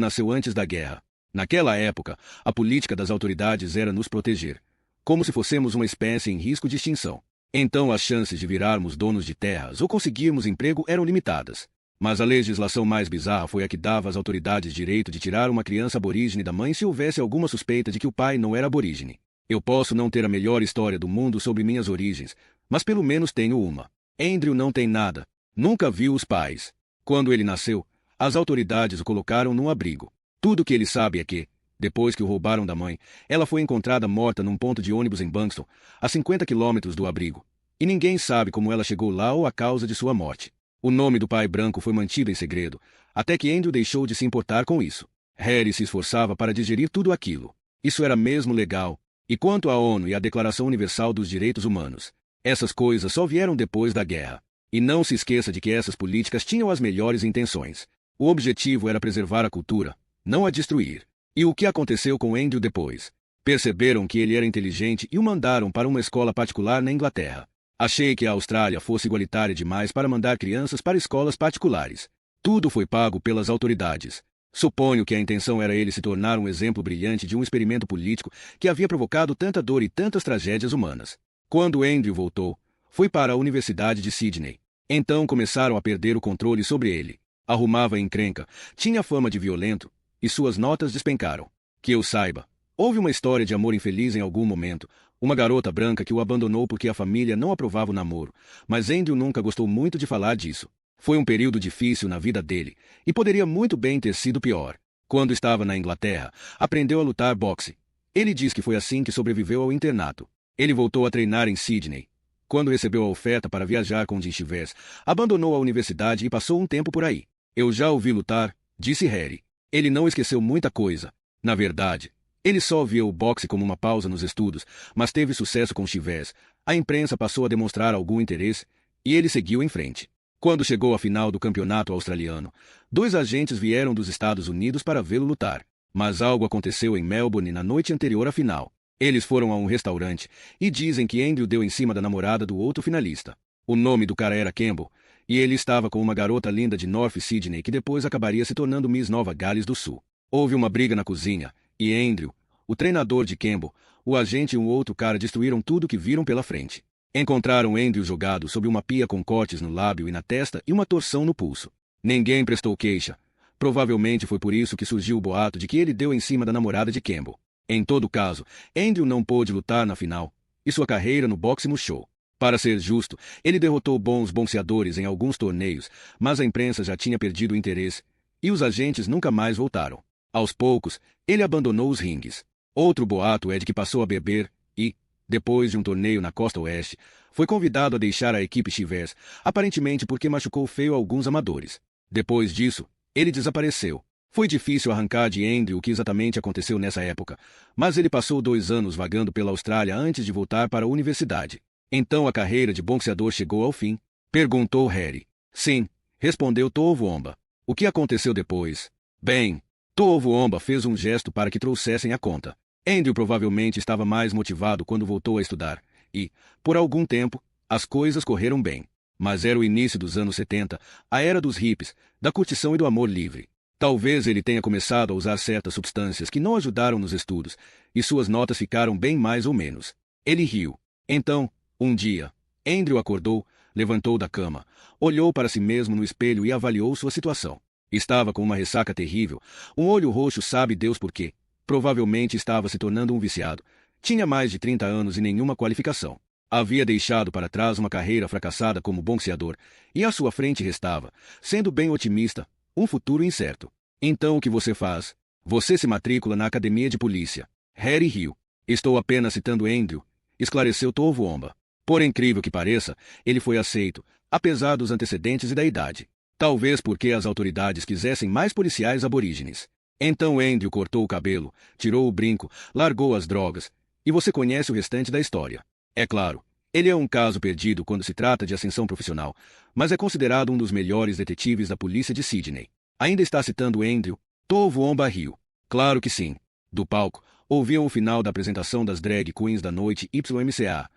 nasceu antes da guerra. Naquela época, a política das autoridades era nos proteger, como se fôssemos uma espécie em risco de extinção. Então as chances de virarmos donos de terras ou conseguirmos emprego eram limitadas. Mas a legislação mais bizarra foi a que dava às autoridades direito de tirar uma criança aborígene da mãe se houvesse alguma suspeita de que o pai não era aborígene. Eu posso não ter a melhor história do mundo sobre minhas origens, mas pelo menos tenho uma. Andrew não tem nada. Nunca viu os pais. Quando ele nasceu, as autoridades o colocaram num abrigo. Tudo que ele sabe é que, depois que o roubaram da mãe, ela foi encontrada morta num ponto de ônibus em Buxton, a 50 quilômetros do abrigo. E ninguém sabe como ela chegou lá ou a causa de sua morte. O nome do pai branco foi mantido em segredo, até que Andrew deixou de se importar com isso. Harry se esforçava para digerir tudo aquilo. Isso era mesmo legal. E quanto à ONU e à Declaração Universal dos Direitos Humanos, essas coisas só vieram depois da guerra. E não se esqueça de que essas políticas tinham as melhores intenções. O objetivo era preservar a cultura, não a destruir. E o que aconteceu com Andrew depois? Perceberam que ele era inteligente e o mandaram para uma escola particular na Inglaterra. Achei que a Austrália fosse igualitária demais para mandar crianças para escolas particulares. Tudo foi pago pelas autoridades. Suponho que a intenção era ele se tornar um exemplo brilhante de um experimento político que havia provocado tanta dor e tantas tragédias humanas. Quando Andrew voltou, foi para a Universidade de Sydney. Então começaram a perder o controle sobre ele. Arrumava encrenca, tinha fama de violento, e suas notas despencaram. Que eu saiba, houve uma história de amor infeliz em algum momento, uma garota branca que o abandonou porque a família não aprovava o namoro, mas Andrew nunca gostou muito de falar disso. Foi um período difícil na vida dele, e poderia muito bem ter sido pior. Quando estava na Inglaterra, aprendeu a lutar boxe. Ele diz que foi assim que sobreviveu ao internato. Ele voltou a treinar em Sydney. Quando recebeu a oferta para viajar com Jim Chivers, abandonou a universidade e passou um tempo por aí. Eu já ouvi lutar, disse Harry. Ele não esqueceu muita coisa. Na verdade, ele só via o boxe como uma pausa nos estudos, mas teve sucesso com Chivers. A imprensa passou a demonstrar algum interesse, e ele seguiu em frente. Quando chegou à final do campeonato australiano, 2 agentes vieram dos Estados Unidos para vê-lo lutar. Mas algo aconteceu em Melbourne na noite anterior à final. Eles foram a um restaurante e dizem que Andrew deu em cima da namorada do outro finalista. O nome do cara era Campbell, e ele estava com uma garota linda de North Sydney que depois acabaria se tornando Miss Nova Gales do Sul. Houve uma briga na cozinha, e Andrew, o treinador de Campbell, o agente e um outro cara destruíram tudo que viram pela frente. Encontraram Andrew jogado sob uma pia com cortes no lábio e na testa e uma torção no pulso. Ninguém prestou queixa. Provavelmente foi por isso que surgiu o boato de que ele deu em cima da namorada de Campbell. Em todo caso, Andrew não pôde lutar na final, e sua carreira no boxe murchou. Para ser justo, ele derrotou bons boxeadores em alguns torneios, mas a imprensa já tinha perdido o interesse, e os agentes nunca mais voltaram. Aos poucos, ele abandonou os ringues. Outro boato é de que passou a beber e, depois de um torneio na costa oeste, foi convidado a deixar a equipe Chivers, aparentemente porque machucou feio alguns amadores. Depois disso, ele desapareceu. Foi difícil arrancar de Andrew o que exatamente aconteceu nessa época, mas ele passou 2 anos vagando pela Austrália antes de voltar para a universidade. Então a carreira de boxeador chegou ao fim? Perguntou Harry. Sim, respondeu Toovomba. O que aconteceu depois? Bem, Toovomba fez um gesto para que trouxessem a conta. Andrew provavelmente estava mais motivado quando voltou a estudar, e, por algum tempo, as coisas correram bem. Mas era o início dos anos 70, a era dos hippies, da curtição e do amor livre. Talvez ele tenha começado a usar certas substâncias que não ajudaram nos estudos, e suas notas ficaram bem mais ou menos. Ele riu. Então, um dia, Andrew acordou, levantou da cama, olhou para si mesmo no espelho e avaliou sua situação. Estava com uma ressaca terrível, um olho roxo sabe Deus por quê. Provavelmente estava se tornando um viciado. Tinha mais de 30 anos e nenhuma qualificação. Havia deixado para trás uma carreira fracassada como boxeador, e à sua frente restava, sendo bem otimista, um futuro incerto. Então o que você faz? Você se matricula na academia de polícia. Harry riu. Estou apenas citando Andrew, esclareceu Tovuomba. Por incrível que pareça, ele foi aceito, apesar dos antecedentes e da idade. Talvez porque as autoridades quisessem mais policiais aborígenes. Então Andrew cortou o cabelo, tirou o brinco, largou as drogas, e você conhece o restante da história. É claro, ele é um caso perdido quando se trata de ascensão profissional, mas é considerado um dos melhores detetives da polícia de Sydney. Ainda está citando Andrew? Tovuomba riu. Claro que sim. Do palco, ouviam o final da apresentação das drag queens da noite YMCA.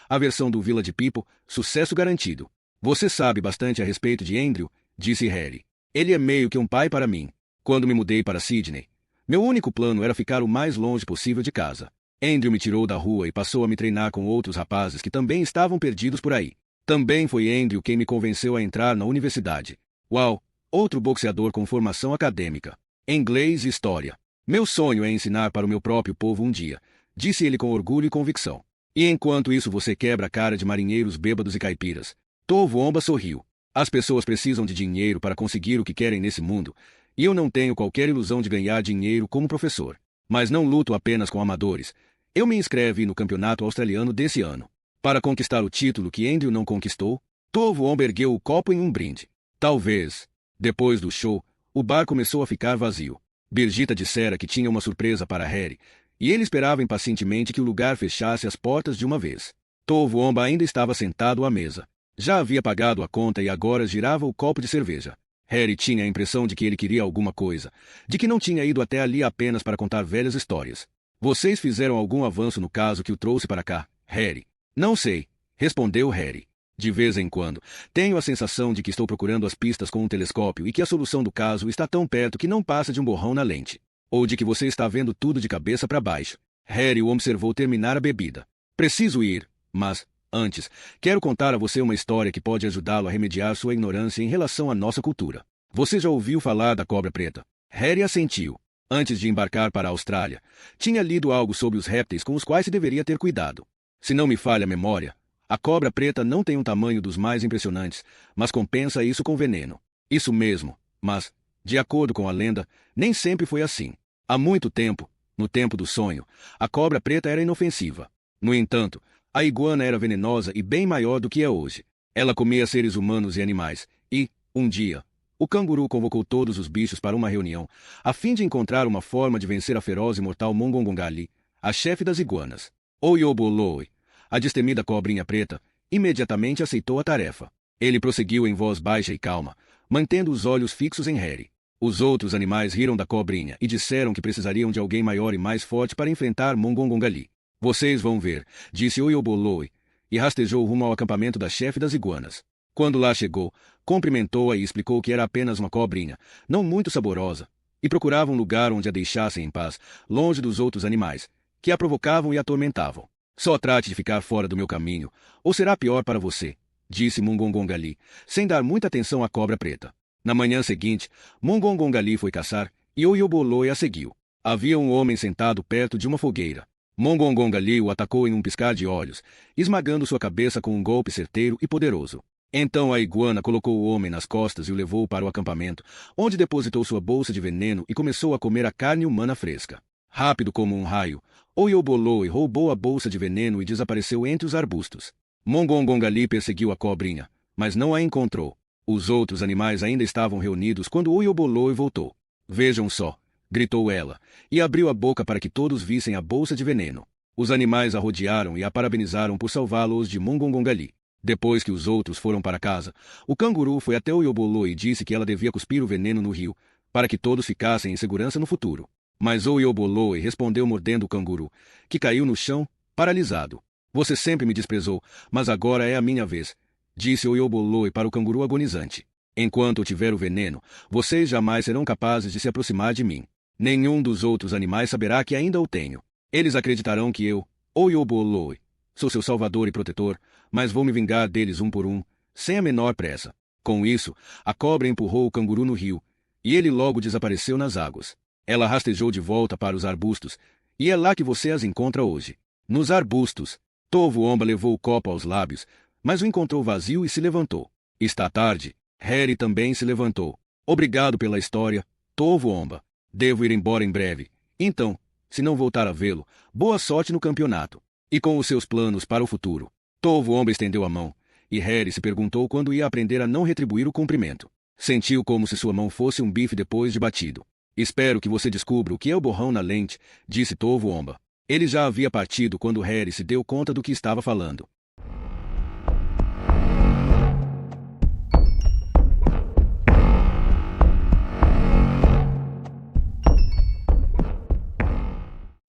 A versão do Village People, sucesso garantido. Você sabe bastante a respeito de Andrew, disse Harry. Ele é meio que um pai para mim. Quando me mudei para Sydney, meu único plano era ficar o mais longe possível de casa. Andrew me tirou da rua e passou a me treinar com outros rapazes que também estavam perdidos por aí. Também foi Andrew quem me convenceu a entrar na universidade. Uau! Outro boxeador com formação acadêmica. Inglês e história. Meu sonho é ensinar para o meu próprio povo um dia, disse ele com orgulho e convicção. E enquanto isso você quebra a cara de marinheiros bêbados e caipiras. Tovuomba sorriu. As pessoas precisam de dinheiro para conseguir o que querem nesse mundo, e eu não tenho qualquer ilusão de ganhar dinheiro como professor. Mas não luto apenas com amadores. Eu me inscrevi no campeonato australiano desse ano. Para conquistar o título que Andrew não conquistou, Tovuomba ergueu o copo em um brinde. Talvez. Depois do show, o bar começou a ficar vazio. Birgitta dissera que tinha uma surpresa para Harry, e ele esperava impacientemente que o lugar fechasse as portas de uma vez. Tovuomba ainda estava sentado à mesa. Já havia pagado a conta e agora girava o copo de cerveja. Harry tinha a impressão de que ele queria alguma coisa, de que não tinha ido até ali apenas para contar velhas histórias. Vocês fizeram algum avanço no caso que o trouxe para cá, Harry? Não sei, respondeu Harry. De vez em quando, tenho a sensação de que estou procurando as pistas com um telescópio e que a solução do caso está tão perto que não passa de um borrão na lente. Ou de que você está vendo tudo de cabeça para baixo. Harry o observou terminar a bebida. Preciso ir, mas, antes, quero contar a você uma história que pode ajudá-lo a remediar sua ignorância em relação à nossa cultura. Você já ouviu falar da cobra preta? Harry assentiu. Antes de embarcar para a Austrália, tinha lido algo sobre os répteis com os quais se deveria ter cuidado. Se não me falha a memória, a cobra preta não tem um tamanho dos mais impressionantes, mas compensa isso com veneno. Isso mesmo, mas, de acordo com a lenda, nem sempre foi assim. Há muito tempo, no tempo do sonho, a cobra preta era inofensiva. No entanto, a iguana era venenosa e bem maior do que é hoje. Ela comia seres humanos e animais, e, um dia, o canguru convocou todos os bichos para uma reunião, a fim de encontrar uma forma de vencer a feroz e mortal Mongongongali, a chefe das iguanas. Oioboloi, a destemida cobrinha preta, imediatamente aceitou a tarefa. Ele prosseguiu em voz baixa e calma, mantendo os olhos fixos em Harry. Os outros animais riram da cobrinha e disseram que precisariam de alguém maior e mais forte para enfrentar Mongongongali. Vocês vão ver, disse Oioboloi, e rastejou rumo ao acampamento da chefe das iguanas. Quando lá chegou, cumprimentou-a e explicou que era apenas uma cobrinha, não muito saborosa, e procurava um lugar onde a deixassem em paz, longe dos outros animais, que a provocavam e atormentavam. Só trate de ficar fora do meu caminho, ou será pior para você, disse Mongongongali, sem dar muita atenção à cobra preta. Na manhã seguinte, Mongongongali foi caçar, e Oioboloi a seguiu. Havia um homem sentado perto de uma fogueira. Mongongongali o atacou em um piscar de olhos, esmagando sua cabeça com um golpe certeiro e poderoso. Então a iguana colocou o homem nas costas e o levou para o acampamento, onde depositou sua bolsa de veneno e começou a comer a carne humana fresca. Rápido como um raio, Oioboloi roubou a bolsa de veneno e desapareceu entre os arbustos. Mongongongali perseguiu a cobrinha, mas não a encontrou. Os outros animais ainda estavam reunidos quando Oioboloi voltou. Vejam só, gritou ela, e abriu a boca para que todos vissem a bolsa de veneno. Os animais a rodearam e a parabenizaram por salvá-los de Mongongongali. Depois que os outros foram para casa, o canguru foi até Oioboloi e disse que ela devia cuspir o veneno no rio, para que todos ficassem em segurança no futuro. Mas Oioboloi respondeu mordendo o canguru, que caiu no chão, paralisado. Você sempre me desprezou, mas agora é a minha vez, disse Oioboloi para o canguru agonizante. Enquanto eu tiver o veneno, vocês jamais serão capazes de se aproximar de mim. Nenhum dos outros animais saberá que ainda o tenho. Eles acreditarão que eu, Oioboloi, sou seu salvador e protetor, mas vou me vingar deles um por um, sem a menor pressa. Com isso, a cobra empurrou o canguru no rio, e ele logo desapareceu nas águas. Ela rastejou de volta para os arbustos, e é lá que você as encontra hoje. Nos arbustos. Tovo-Omba levou o copo aos lábios, mas o encontrou vazio e se levantou. Está tarde. Harry também se levantou. Obrigado pela história, Tovo-Omba. Devo ir embora em breve. Então, se não voltar a vê-lo, boa sorte no campeonato. E com os seus planos para o futuro. Tovo-Omba estendeu a mão, e Harry se perguntou quando ia aprender a não retribuir o cumprimento. Sentiu como se sua mão fosse um bife depois de batido. Espero que você descubra o que é o borrão na lente, disse Tovo-Omba. Ele já havia partido quando Harry se deu conta do que estava falando.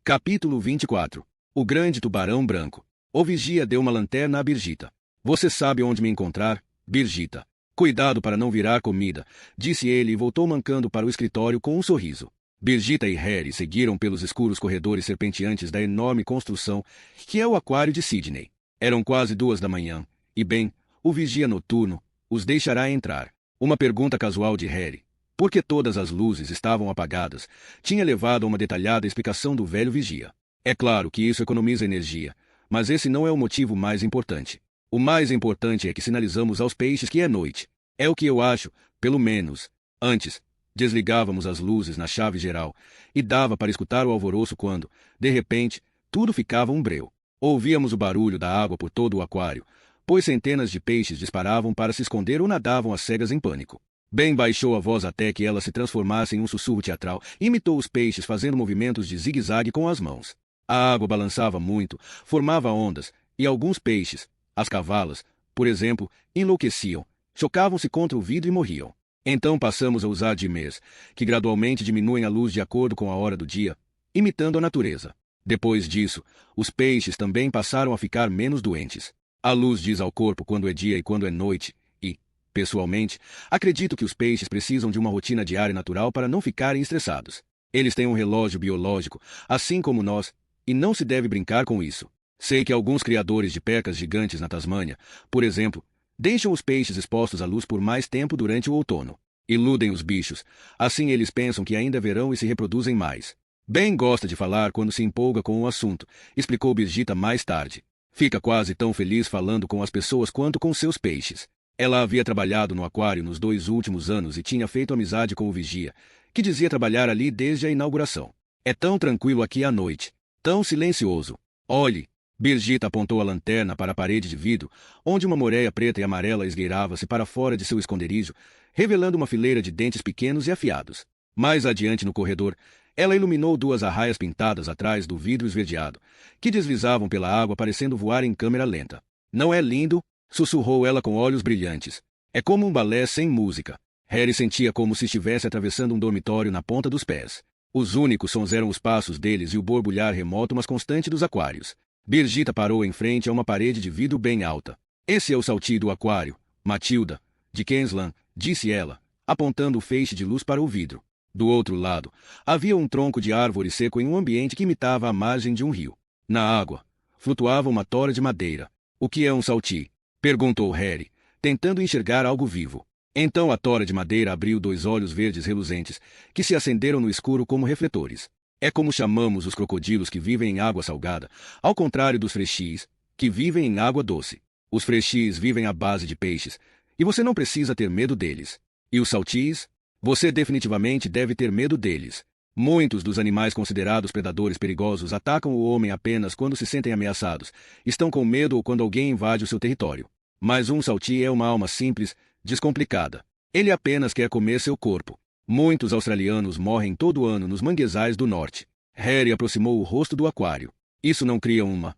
Capítulo 24. O grande tubarão branco. O vigia deu uma lanterna a Birgitta. Você sabe onde me encontrar, Birgitta? Cuidado para não virar comida, disse ele e voltou mancando para o escritório com um sorriso. Birgitta e Harry seguiram pelos escuros corredores serpenteantes da enorme construção que é o aquário de Sydney. Eram quase 2 da manhã, e bem, o vigia noturno os deixará entrar. Uma pergunta casual de Harry, porque todas as luzes estavam apagadas, tinha levado a uma detalhada explicação do velho vigia. É claro que isso economiza energia, mas esse não é o motivo mais importante. O mais importante é que sinalizamos aos peixes que é noite. É o que eu acho, pelo menos. Antes, desligávamos as luzes na chave geral, e dava para escutar o alvoroço quando, de repente, tudo ficava um breu. Ouvíamos o barulho da água por todo o aquário, pois centenas de peixes disparavam para se esconder ou nadavam às cegas em pânico. Ben baixou a voz até que ela se transformasse em um sussurro teatral e imitou os peixes fazendo movimentos de zigue-zague com as mãos. A água balançava muito, formava ondas, e alguns peixes, as cavalas, por exemplo, enlouqueciam, chocavam-se contra o vidro e morriam. Então passamos a usar dimers, que gradualmente diminuem a luz de acordo com a hora do dia, imitando a natureza. Depois disso, os peixes também passaram a ficar menos doentes. A luz diz ao corpo quando é dia e quando é noite, e, pessoalmente, acredito que os peixes precisam de uma rotina diária natural para não ficarem estressados. Eles têm um relógio biológico, assim como nós, e não se deve brincar com isso. Sei que alguns criadores de pecas gigantes na Tasmânia, por exemplo, deixam os peixes expostos à luz por mais tempo durante o outono. Iludem os bichos, assim eles pensam que ainda é verão e se reproduzem mais. Ben gosta de falar quando se empolga com o assunto, explicou Birgitta mais tarde. Fica quase tão feliz falando com as pessoas quanto com seus peixes. Ela havia trabalhado no aquário nos 2 últimos anos e tinha feito amizade com o vigia, que dizia trabalhar ali desde a inauguração. É tão tranquilo aqui à noite, tão silencioso. Olhe. Birgitta apontou a lanterna para a parede de vidro, onde uma moreia preta e amarela esgueirava-se para fora de seu esconderijo, revelando uma fileira de dentes pequenos e afiados. Mais adiante no corredor, ela iluminou 2 arraias pintadas atrás do vidro esverdeado, que deslizavam pela água parecendo voar em câmera lenta. Não é lindo? Sussurrou ela com olhos brilhantes. É como um balé sem música. Harry sentia como se estivesse atravessando um dormitório na ponta dos pés. Os únicos sons eram os passos deles e o borbulhar remoto mas constante dos aquários. Birgitta parou em frente a uma parede de vidro bem alta. Esse é o salti do aquário, Matilda, de Queensland, disse ela, apontando o feixe de luz para o vidro. Do outro lado, havia um tronco de árvore seco em um ambiente que imitava a margem de um rio. Na água, flutuava uma tora de madeira. O que é um salti? Perguntou Harry, tentando enxergar algo vivo. Então a tora de madeira abriu 2 olhos verdes reluzentes, que se acenderam no escuro como refletores. É como chamamos os crocodilos que vivem em água salgada, ao contrário dos freshis, que vivem em água doce. Os freshis vivem à base de peixes, e você não precisa ter medo deles. E os saltis? Você definitivamente deve ter medo deles. Muitos dos animais considerados predadores perigosos atacam o homem apenas quando se sentem ameaçados, estão com medo ou quando alguém invade o seu território. Mas um salti é uma alma simples, descomplicada. Ele apenas quer comer seu corpo. Muitos australianos morrem todo ano nos manguezais do norte. Harry aproximou o rosto do aquário. Isso não cria uma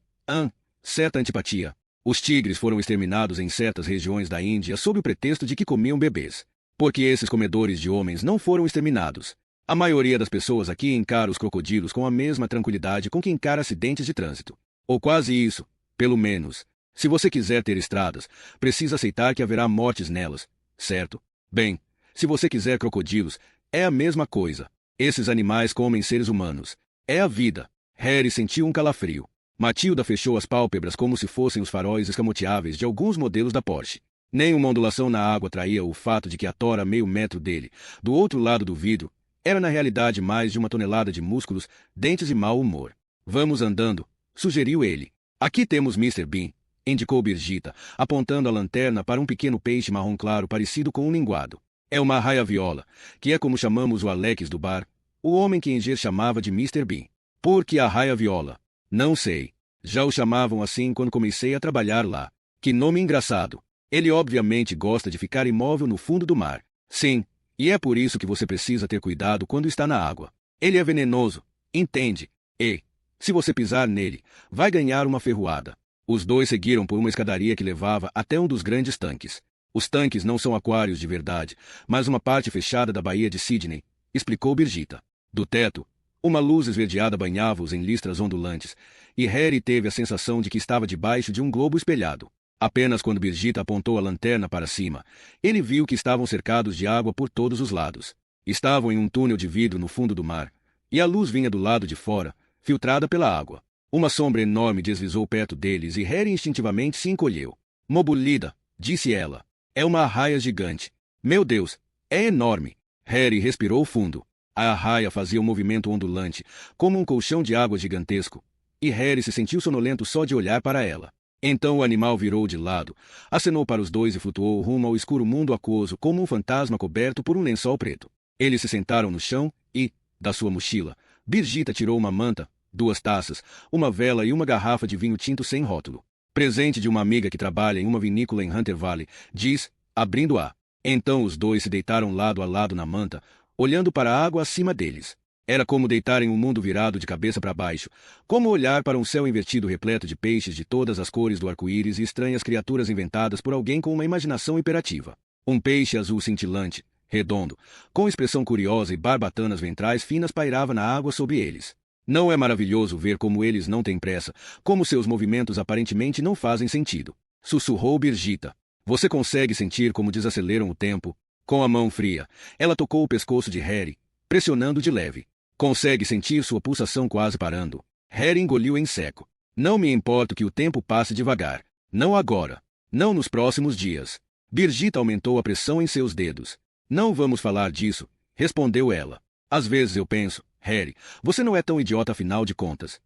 certa antipatia. Os tigres foram exterminados em certas regiões da Índia sob o pretexto de que comiam bebês. Porque esses comedores de homens não foram exterminados. A maioria das pessoas aqui encara os crocodilos com a mesma tranquilidade com que encara acidentes de trânsito. Ou quase isso, pelo menos. Se você quiser ter estradas, precisa aceitar que haverá mortes nelas, certo? Bem, se você quiser crocodilos, é a mesma coisa. Esses animais comem seres humanos. É a vida. Harry sentiu um calafrio. Matilda fechou as pálpebras como se fossem os faróis escamoteáveis de alguns modelos da Porsche. Nenhuma ondulação na água traía o fato de que a tora a meio metro dele, do outro lado do vidro, era na realidade mais de 1 tonelada de músculos, dentes e mau humor. Vamos andando, sugeriu ele. Aqui temos Mr. Bean, indicou Birgitta, apontando a lanterna para um pequeno peixe marrom claro parecido com um linguado. É uma arraia-viola, que é como chamamos o Alex do bar, o homem que Enger chamava de Mr. Bean. Por que arraia-viola? Não sei. Já o chamavam assim quando comecei a trabalhar lá. Que nome engraçado. Ele obviamente gosta de ficar imóvel no fundo do mar. Sim, e é por isso que você precisa ter cuidado quando está na água. Ele é venenoso, entende? E, se você pisar nele, vai ganhar uma ferroada. Os dois seguiram por uma escadaria que levava até um dos grandes tanques. Os tanques não são aquários de verdade, mas uma parte fechada da Baía de Sydney, explicou Birgitta. Do teto, uma luz esverdeada banhava-os em listras ondulantes, e Harry teve a sensação de que estava debaixo de um globo espelhado. Apenas quando Birgitta apontou a lanterna para cima, ele viu que estavam cercados de água por todos os lados. Estavam em um túnel de vidro no fundo do mar, e a luz vinha do lado de fora, filtrada pela água. Uma sombra enorme deslizou perto deles e Harry instintivamente se encolheu. Mobulida, disse ela. É uma arraia gigante. Meu Deus, é enorme. Harry respirou fundo. A arraia fazia um movimento ondulante, como um colchão de água gigantesco, e Harry se sentiu sonolento só de olhar para ela. Então o animal virou de lado, acenou para os dois e flutuou rumo ao escuro mundo aquoso como um fantasma coberto por um lençol preto. Eles se sentaram no chão e, da sua mochila, Birgitta tirou uma manta, 2 taças, uma vela e uma garrafa de vinho tinto sem rótulo. Presente de uma amiga que trabalha em uma vinícola em Hunter Valley, diz, abrindo-a. Então os dois se deitaram lado a lado na manta, olhando para a água acima deles. Era como deitar em um mundo virado de cabeça para baixo, como olhar para um céu invertido repleto de peixes de todas as cores do arco-íris e estranhas criaturas inventadas por alguém com uma imaginação imperativa. Um peixe azul cintilante, redondo, com expressão curiosa e barbatanas ventrais finas pairava na água sob eles. Não é maravilhoso ver como eles não têm pressa, como seus movimentos aparentemente não fazem sentido? Sussurrou Birgitta. Você consegue sentir como desaceleram o tempo? Com a mão fria, ela tocou o pescoço de Harry, pressionando de leve. Consegue sentir sua pulsação quase parando. Harry engoliu em seco. Não me importo que o tempo passe devagar. Não agora. Não nos próximos dias. Birgitta aumentou a pressão em seus dedos. Não vamos falar disso, respondeu ela. Às vezes eu penso, Harry, você não é tão idiota afinal de contas.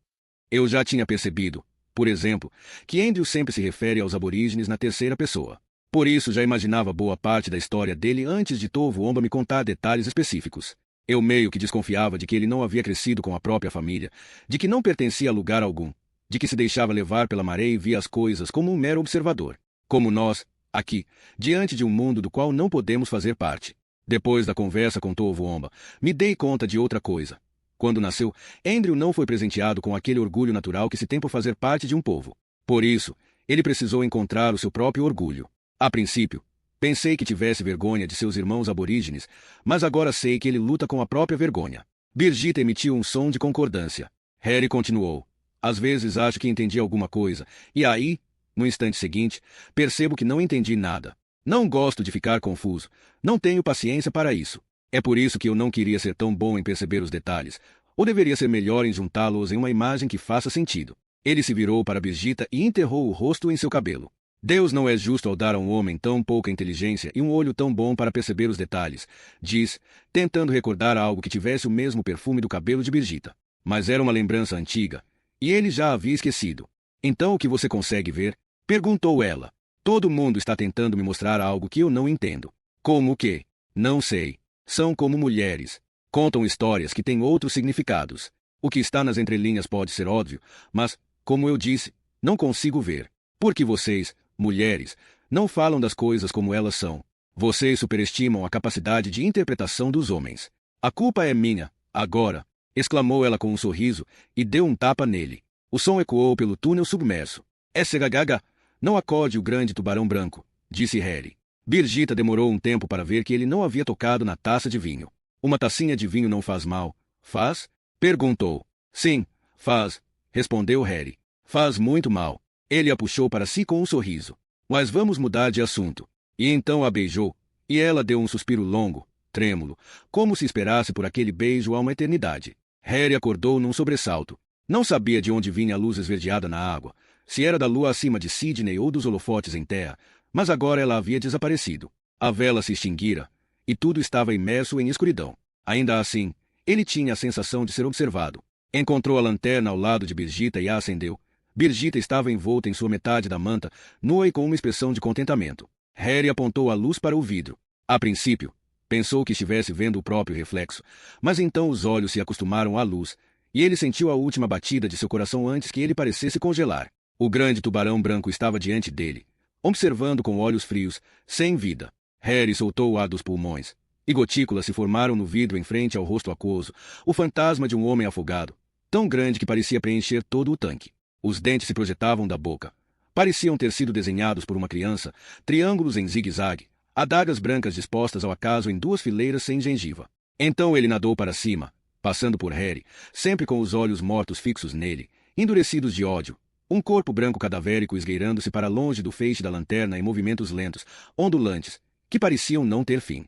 Eu já tinha percebido, por exemplo, que Andrew sempre se refere aos aborígenes na terceira pessoa. Por isso já imaginava boa parte da história dele antes de Tove Omba me contar detalhes específicos. Eu meio que desconfiava de que ele não havia crescido com a própria família, de que não pertencia a lugar algum, de que se deixava levar pela maré e via as coisas como um mero observador. Como nós, aqui, diante de um mundo do qual não podemos fazer parte. Depois da conversa com Tove Omba, me dei conta de outra coisa. Quando nasceu, Andrew não foi presenteado com aquele orgulho natural que se tem por fazer parte de um povo. Por isso, ele precisou encontrar o seu próprio orgulho. A princípio, pensei que tivesse vergonha de seus irmãos aborígenes, mas agora sei que ele luta com a própria vergonha. Birgitta emitiu um som de concordância. Harry continuou. Às vezes acho que entendi alguma coisa, e aí, no instante seguinte, percebo que não entendi nada. Não gosto de ficar confuso. Não tenho paciência para isso. É por isso que eu não queria ser tão bom em perceber os detalhes, ou deveria ser melhor em juntá-los em uma imagem que faça sentido. Ele se virou para Birgitta e enterrou o rosto em seu cabelo. Deus não é justo ao dar a um homem tão pouca inteligência e um olho tão bom para perceber os detalhes, diz, tentando recordar algo que tivesse o mesmo perfume do cabelo de Birgitta. Mas era uma lembrança antiga, e ele já a havia esquecido. Então o que você consegue ver? Perguntou ela. Todo mundo está tentando me mostrar algo que eu não entendo. Como o quê? Não sei. São como mulheres. Contam histórias que têm outros significados. O que está nas entrelinhas pode ser óbvio, mas, como eu disse, não consigo ver. Porque vocês, mulheres, não falam das coisas como elas são. Vocês superestimam a capacidade de interpretação dos homens. A culpa é minha, agora, exclamou ela com um sorriso, e deu um tapa nele. O som ecoou pelo túnel submerso. SHH, não acorde o grande tubarão branco, disse Harry. Birgitta demorou um tempo para ver que ele não havia tocado na taça de vinho. Uma tacinha de vinho não faz mal, faz? Perguntou. Sim, faz, respondeu Harry. Faz muito mal. Ele a puxou para si com um sorriso. Mas vamos mudar de assunto. E então a beijou, e ela deu um suspiro longo, trêmulo, como se esperasse por aquele beijo há uma eternidade. Harry acordou num sobressalto. Não sabia de onde vinha a luz esverdeada na água, se era da lua acima de Sydney ou dos holofotes em terra, mas agora ela havia desaparecido. A vela se extinguira, e tudo estava imerso em escuridão. Ainda assim, ele tinha a sensação de ser observado. Encontrou a lanterna ao lado de Birgitta e a acendeu. Birgitta estava envolta em sua metade da manta, nua e com uma expressão de contentamento. Harry apontou a luz para o vidro. A princípio, pensou que estivesse vendo o próprio reflexo, mas então os olhos se acostumaram à luz, e ele sentiu a última batida de seu coração antes que ele parecesse congelar. O grande tubarão branco estava diante dele, observando com olhos frios, sem vida. Harry soltou o ar dos pulmões, e gotículas se formaram no vidro em frente ao rosto aquoso, o fantasma de um homem afogado, tão grande que parecia preencher todo o tanque. Os dentes se projetavam da boca. Pareciam ter sido desenhados por uma criança, triângulos em zigue-zague, adagas brancas dispostas ao acaso em duas fileiras sem gengiva. Então ele nadou para cima, passando por Harry, sempre com os olhos mortos fixos nele, endurecidos de ódio. Um corpo branco cadavérico esgueirando-se para longe do feixe da lanterna em movimentos lentos, ondulantes, que pareciam não ter fim.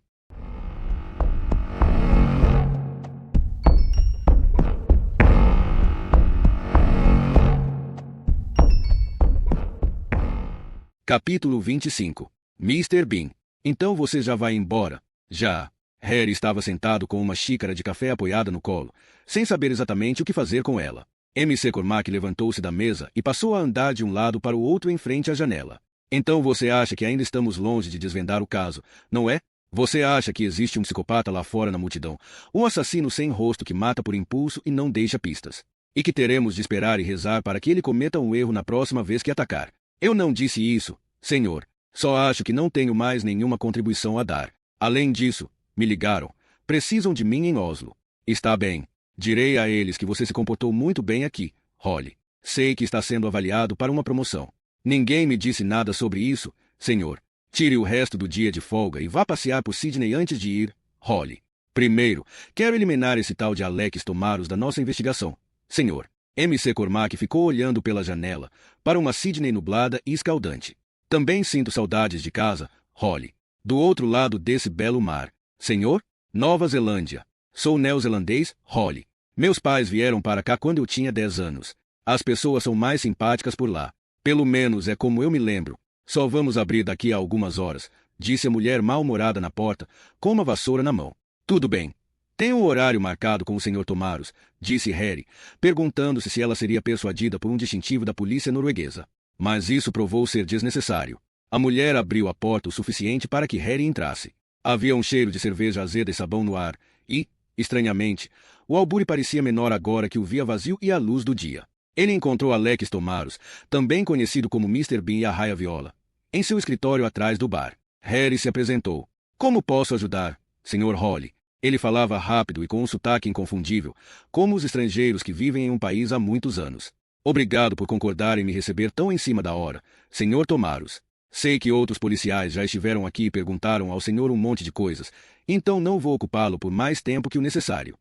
Capítulo 25. Mr. Bean. Então você já vai embora? Já. Harry estava sentado com uma xícara de café apoiada no colo, sem saber exatamente o que fazer com ela. MC Cormac levantou-se da mesa e passou a andar de um lado para o outro em frente à janela. Então você acha que ainda estamos longe de desvendar o caso, não é? Você acha que existe um psicopata lá fora na multidão, um assassino sem rosto que mata por impulso e não deixa pistas, e que teremos de esperar e rezar para que ele cometa um erro na próxima vez que atacar? Eu não disse isso, senhor. Só acho que não tenho mais nenhuma contribuição a dar. Além disso, me ligaram. Precisam de mim em Oslo. Está bem. Direi a eles que você se comportou muito bem aqui, Holly. Sei que está sendo avaliado para uma promoção. Ninguém me disse nada sobre isso, senhor. Tire o resto do dia de folga e vá passear por Sydney antes de ir, Holly. Primeiro, quero eliminar esse tal de Alex Tomaros da nossa investigação, senhor. MC Cormac ficou olhando pela janela, para uma Sydney nublada e escaldante. Também sinto saudades de casa, Holly. Do outro lado desse belo mar. Senhor? Nova Zelândia. Sou neozelandês, Holly. Meus pais vieram para cá quando eu tinha 10 anos. As pessoas são mais simpáticas por lá. Pelo menos é como eu me lembro. Só vamos abrir daqui a algumas horas, disse a mulher mal-humorada na porta, com uma vassoura na mão. Tudo bem. Tenho um horário marcado com o Sr. Tomaros, disse Harry, perguntando-se se ela seria persuadida por um distintivo da polícia norueguesa. Mas isso provou ser desnecessário. A mulher abriu a porta o suficiente para que Harry entrasse. Havia um cheiro de cerveja azeda e sabão no ar, e, estranhamente, o alburre parecia menor agora que o via vazio e à luz do dia. Ele encontrou Alex Tomaros, também conhecido como Mr. Bean e a Raia Viola, em seu escritório atrás do bar. Harry se apresentou. Como posso ajudar, Sr. Holly? Ele falava rápido e com um sotaque inconfundível, como os estrangeiros que vivem em um país há muitos anos. Obrigado por concordar em me receber tão em cima da hora, Sr. Tomaros. Sei que outros policiais já estiveram aqui e perguntaram ao senhor um monte de coisas, então não vou ocupá-lo por mais tempo que o necessário.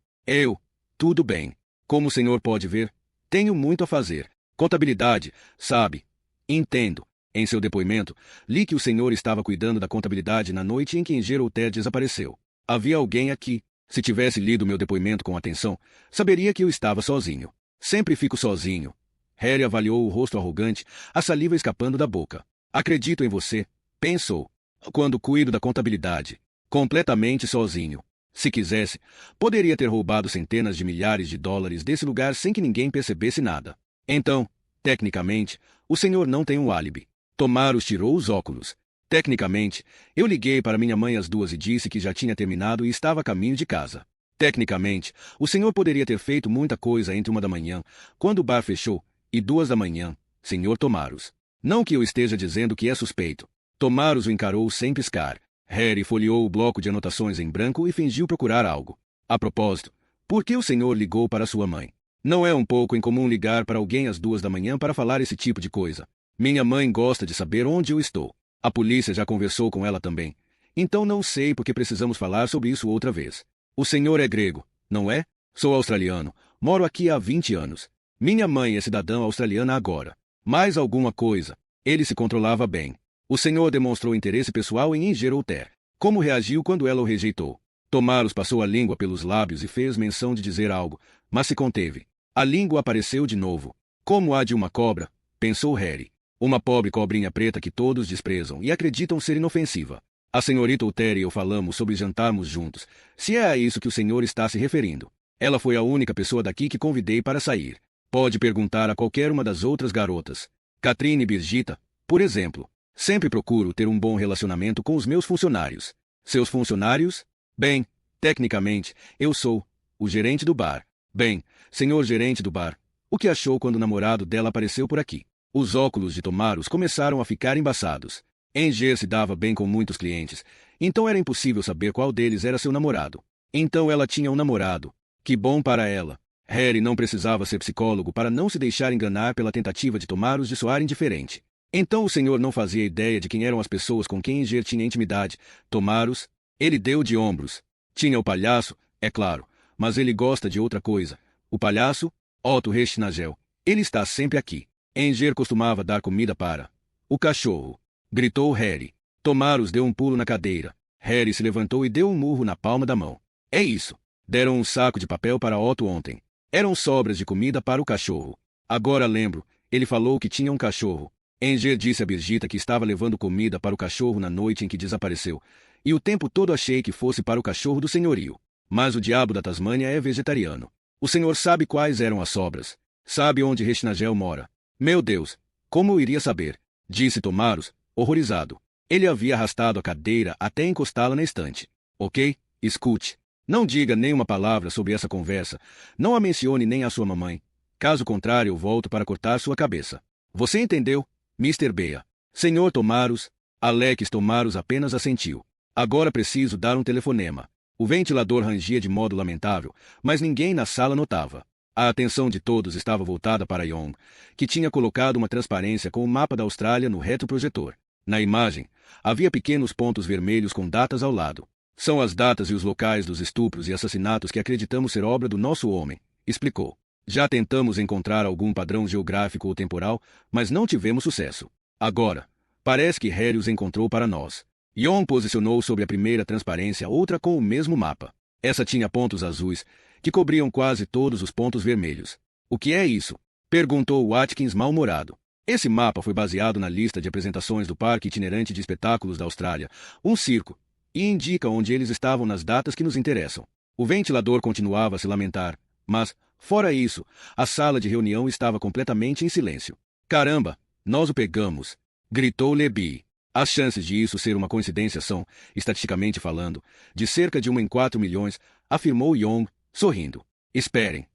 Tudo bem. Como o senhor pode ver, tenho muito a fazer. Contabilidade, sabe? Entendo. Em seu depoimento, li que o senhor estava cuidando da contabilidade na noite em que Gerald Ted desapareceu. Havia alguém aqui. Se tivesse lido meu depoimento com atenção, saberia que eu estava sozinho. Sempre fico sozinho. Harry avaliou o rosto arrogante, a saliva escapando da boca. Acredito em você, pensou. Quando cuido da contabilidade. Completamente sozinho. Se quisesse, poderia ter roubado centenas de milhares de dólares desse lugar sem que ninguém percebesse nada. Então, tecnicamente, o senhor não tem um álibi. Tomaros tirou os óculos. Tecnicamente, eu liguei para minha mãe às 2 e disse que já tinha terminado e estava a caminho de casa. Tecnicamente, o senhor poderia ter feito muita coisa entre 1 da manhã, quando o bar fechou, e 2 da manhã, Sr. Tomaros. Não que eu esteja dizendo que é suspeito. Tomaros o encarou sem piscar. Harry folheou o bloco de anotações em branco e fingiu procurar algo. A propósito, por que o senhor ligou para sua mãe? Não é um pouco incomum ligar para alguém às 2 da manhã para falar esse tipo de coisa. Minha mãe gosta de saber onde eu estou. A polícia já conversou com ela também. Então não sei por que precisamos falar sobre isso outra vez. O senhor é grego, não é? Sou australiano. Moro aqui há 20 anos. Minha mãe é cidadã australiana agora. Mais alguma coisa. Ele se controlava bem. O senhor demonstrou interesse pessoal em Gerald Ted. Como reagiu quando ela o rejeitou? Tomaros passou a língua pelos lábios e fez menção de dizer algo, mas se conteve. A língua apareceu de novo. Como a de uma cobra, pensou Harry. Uma pobre cobrinha preta que todos desprezam e acreditam ser inofensiva. A senhorita Ulter e eu falamos sobre jantarmos juntos, se é a isso que o senhor está se referindo. Ela foi a única pessoa daqui que convidei para sair. Pode perguntar a qualquer uma das outras garotas. Katrine e Birgitta, por exemplo. Sempre procuro ter um bom relacionamento com os meus funcionários. Seus funcionários? Bem, tecnicamente, eu sou o gerente do bar. Bem, senhor gerente do bar, o que achou quando o namorado dela apareceu por aqui? Os óculos de Tomaros começaram a ficar embaçados. Enger se dava bem com muitos clientes, então era impossível saber qual deles era seu namorado. Então ela tinha um namorado. Que bom para ela. Harry não precisava ser psicólogo para não se deixar enganar pela tentativa de Tomaros de soar indiferente. Então o senhor não fazia ideia de quem eram as pessoas com quem Enger tinha intimidade. Tomaros? Ele deu de ombros. Tinha o palhaço, é claro, mas ele gosta de outra coisa. O palhaço? Otto Reichnagel. Ele está sempre aqui. Enger costumava dar comida para o cachorro. Gritou Harry. Tomaros deu um pulo na cadeira. Harry se levantou e deu um murro na palma da mão. É isso. Deram um saco de papel para Otto ontem. Eram sobras de comida para o cachorro. Agora lembro, ele falou que tinha um cachorro. Enger disse a Birgitta que estava levando comida para o cachorro na noite em que desapareceu, e o tempo todo achei que fosse para o cachorro do senhorio. Mas o diabo da Tasmânia é vegetariano. O senhor sabe quais eram as sobras. Sabe onde Reichnagel mora. Meu Deus, como eu iria saber? Disse Tomaros, horrorizado. Ele havia arrastado a cadeira até encostá-la na estante. Ok, escute. Não diga nenhuma palavra sobre essa conversa. Não a mencione nem à sua mamãe. Caso contrário, eu volto para cortar sua cabeça. Você entendeu, Mr. Bea? Senhor Tomaros? Alex Tomaros apenas assentiu. Agora preciso dar um telefonema. O ventilador rangia de modo lamentável, mas ninguém na sala notava. A atenção de todos estava voltada para Young, que tinha colocado uma transparência com o mapa da Austrália no retroprojetor. Na imagem, havia pequenos pontos vermelhos com datas ao lado. São as datas e os locais dos estupros e assassinatos que acreditamos ser obra do nosso homem, explicou. Já tentamos encontrar algum padrão geográfico ou temporal, mas não tivemos sucesso. Agora, parece que Harry os encontrou para nós. Young posicionou sobre a primeira transparência outra com o mesmo mapa. Essa tinha pontos azuis, que cobriam quase todos os pontos vermelhos. O que é isso? Perguntou Watkins mal-humorado. Esse mapa foi baseado na lista de apresentações do Parque Itinerante de Espetáculos da Austrália, um circo, e indica onde eles estavam nas datas que nos interessam. O ventilador continuava a se lamentar, mas, fora isso, a sala de reunião estava completamente em silêncio. Caramba, nós o pegamos! Gritou Lebi. As chances de isso ser uma coincidência são, estatisticamente falando, de cerca de 1 em 4 milhões, afirmou Young, sorrindo. Esperem.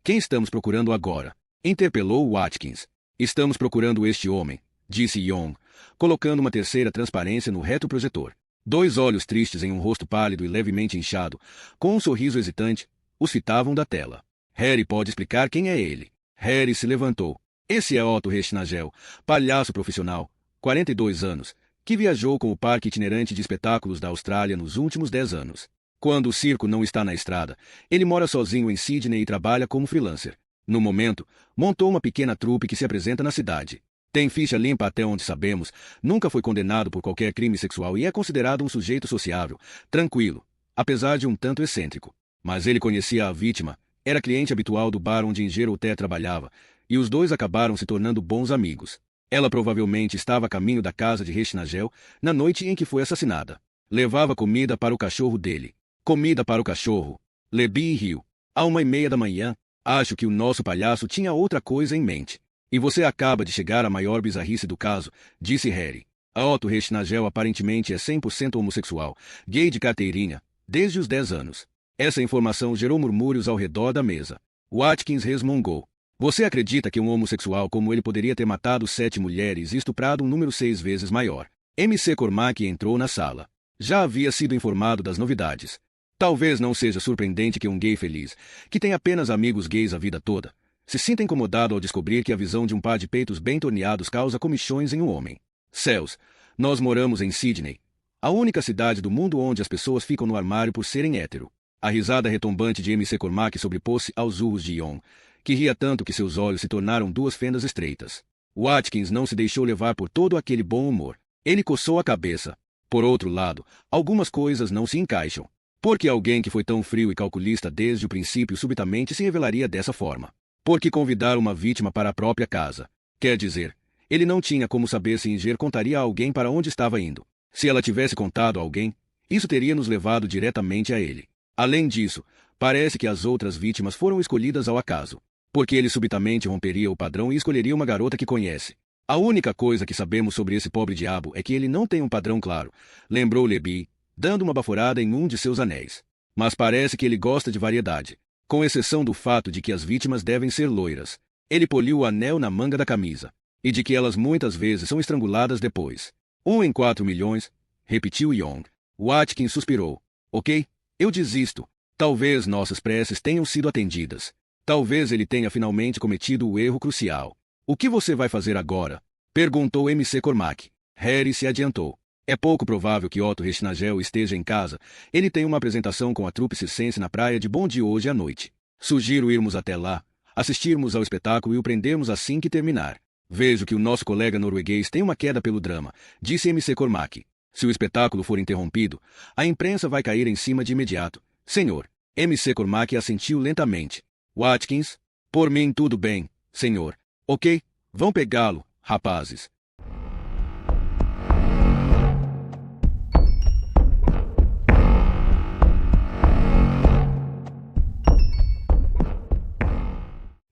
Quem estamos procurando agora? Interpelou Watkins. Estamos procurando este homem, disse Young, colocando uma terceira transparência no retroprojetor. 2 olhos tristes em um rosto pálido e levemente inchado, com um sorriso hesitante, os fitavam da tela. Harry pode explicar quem é ele. Harry se levantou. Esse é Otto Reichnagel, palhaço profissional, 42 anos, que viajou com o Parque Itinerante de Espetáculos da Austrália nos últimos 10 anos. Quando o circo não está na estrada, ele mora sozinho em Sydney e trabalha como freelancer. No momento, montou uma pequena trupe que se apresenta na cidade. Tem ficha limpa até onde sabemos, nunca foi condenado por qualquer crime sexual e é considerado um sujeito sociável, tranquilo, apesar de um tanto excêntrico. Mas ele conhecia a vítima, era cliente habitual do bar onde Enger Ulter trabalhava, e os dois acabaram se tornando bons amigos. Ela provavelmente estava a caminho da casa de Reichnagel na noite em que foi assassinada. Levava comida para o cachorro dele. Comida para o cachorro. Lebi riu. À 1h30 da manhã, acho que o nosso palhaço tinha outra coisa em mente. E você acaba de chegar à maior bizarrice do caso, disse Harry. A Otto Reichnagel aparentemente é 100% homossexual, gay de carteirinha, desde os 10 anos. Essa informação gerou murmúrios ao redor da mesa. Watkins resmungou. Você acredita que um homossexual como ele poderia ter matado 7 mulheres e estuprado um número 6 vezes maior? MC Cormac entrou na sala. Já havia sido informado das novidades. Talvez não seja surpreendente que um gay feliz, que tem apenas amigos gays a vida toda, se sinta incomodado ao descobrir que a visão de um par de peitos bem torneados causa comichões em um homem. Céus, nós moramos em Sydney, a única cidade do mundo onde as pessoas ficam no armário por serem hétero. A risada retombante de MC Cormac sobrepôs-se aos urros de Young, que ria tanto que seus olhos se tornaram 2 fendas estreitas. Watkins não se deixou levar por todo aquele bom humor. Ele coçou a cabeça. Por outro lado, algumas coisas não se encaixam. Por que alguém que foi tão frio e calculista desde o princípio subitamente se revelaria dessa forma? Por que convidar uma vítima para a própria casa? Quer dizer, Ele não tinha como saber se Inger contaria a alguém para onde estava indo. Se ela tivesse contado a alguém, isso teria nos levado diretamente a ele. Além disso, parece que as outras vítimas foram escolhidas ao acaso, porque ele subitamente romperia o padrão e escolheria uma garota que conhece. A única coisa que sabemos sobre esse pobre diabo é que ele não tem um padrão claro, lembrou Lebi, dando uma baforada em um de seus anéis. Mas parece que ele gosta de variedade, com exceção do fato de que as vítimas devem ser loiras. Ele poliu o anel na manga da camisa, e de que elas muitas vezes são estranguladas depois. 1 em 4 milhões, repetiu Young. Watkins suspirou. Ok, eu desisto. Talvez nossas preces tenham sido atendidas. Talvez ele tenha finalmente cometido o erro crucial. O que você vai fazer agora? Perguntou MC Cormac. Harry se adiantou. É pouco provável que Otto Restinagel esteja em casa. Ele tem uma apresentação com a trupe circense na praia de Bondi hoje à noite. Sugiro irmos até lá, assistirmos ao espetáculo e o prendermos assim que terminar. Vejo que o nosso colega norueguês tem uma queda pelo drama, disse MC Cormac. Se o espetáculo for interrompido, a imprensa vai cair em cima de imediato. Senhor. MC Cormac assentiu lentamente. Watkins? Por mim tudo bem, senhor. Ok, vão pegá-lo, rapazes.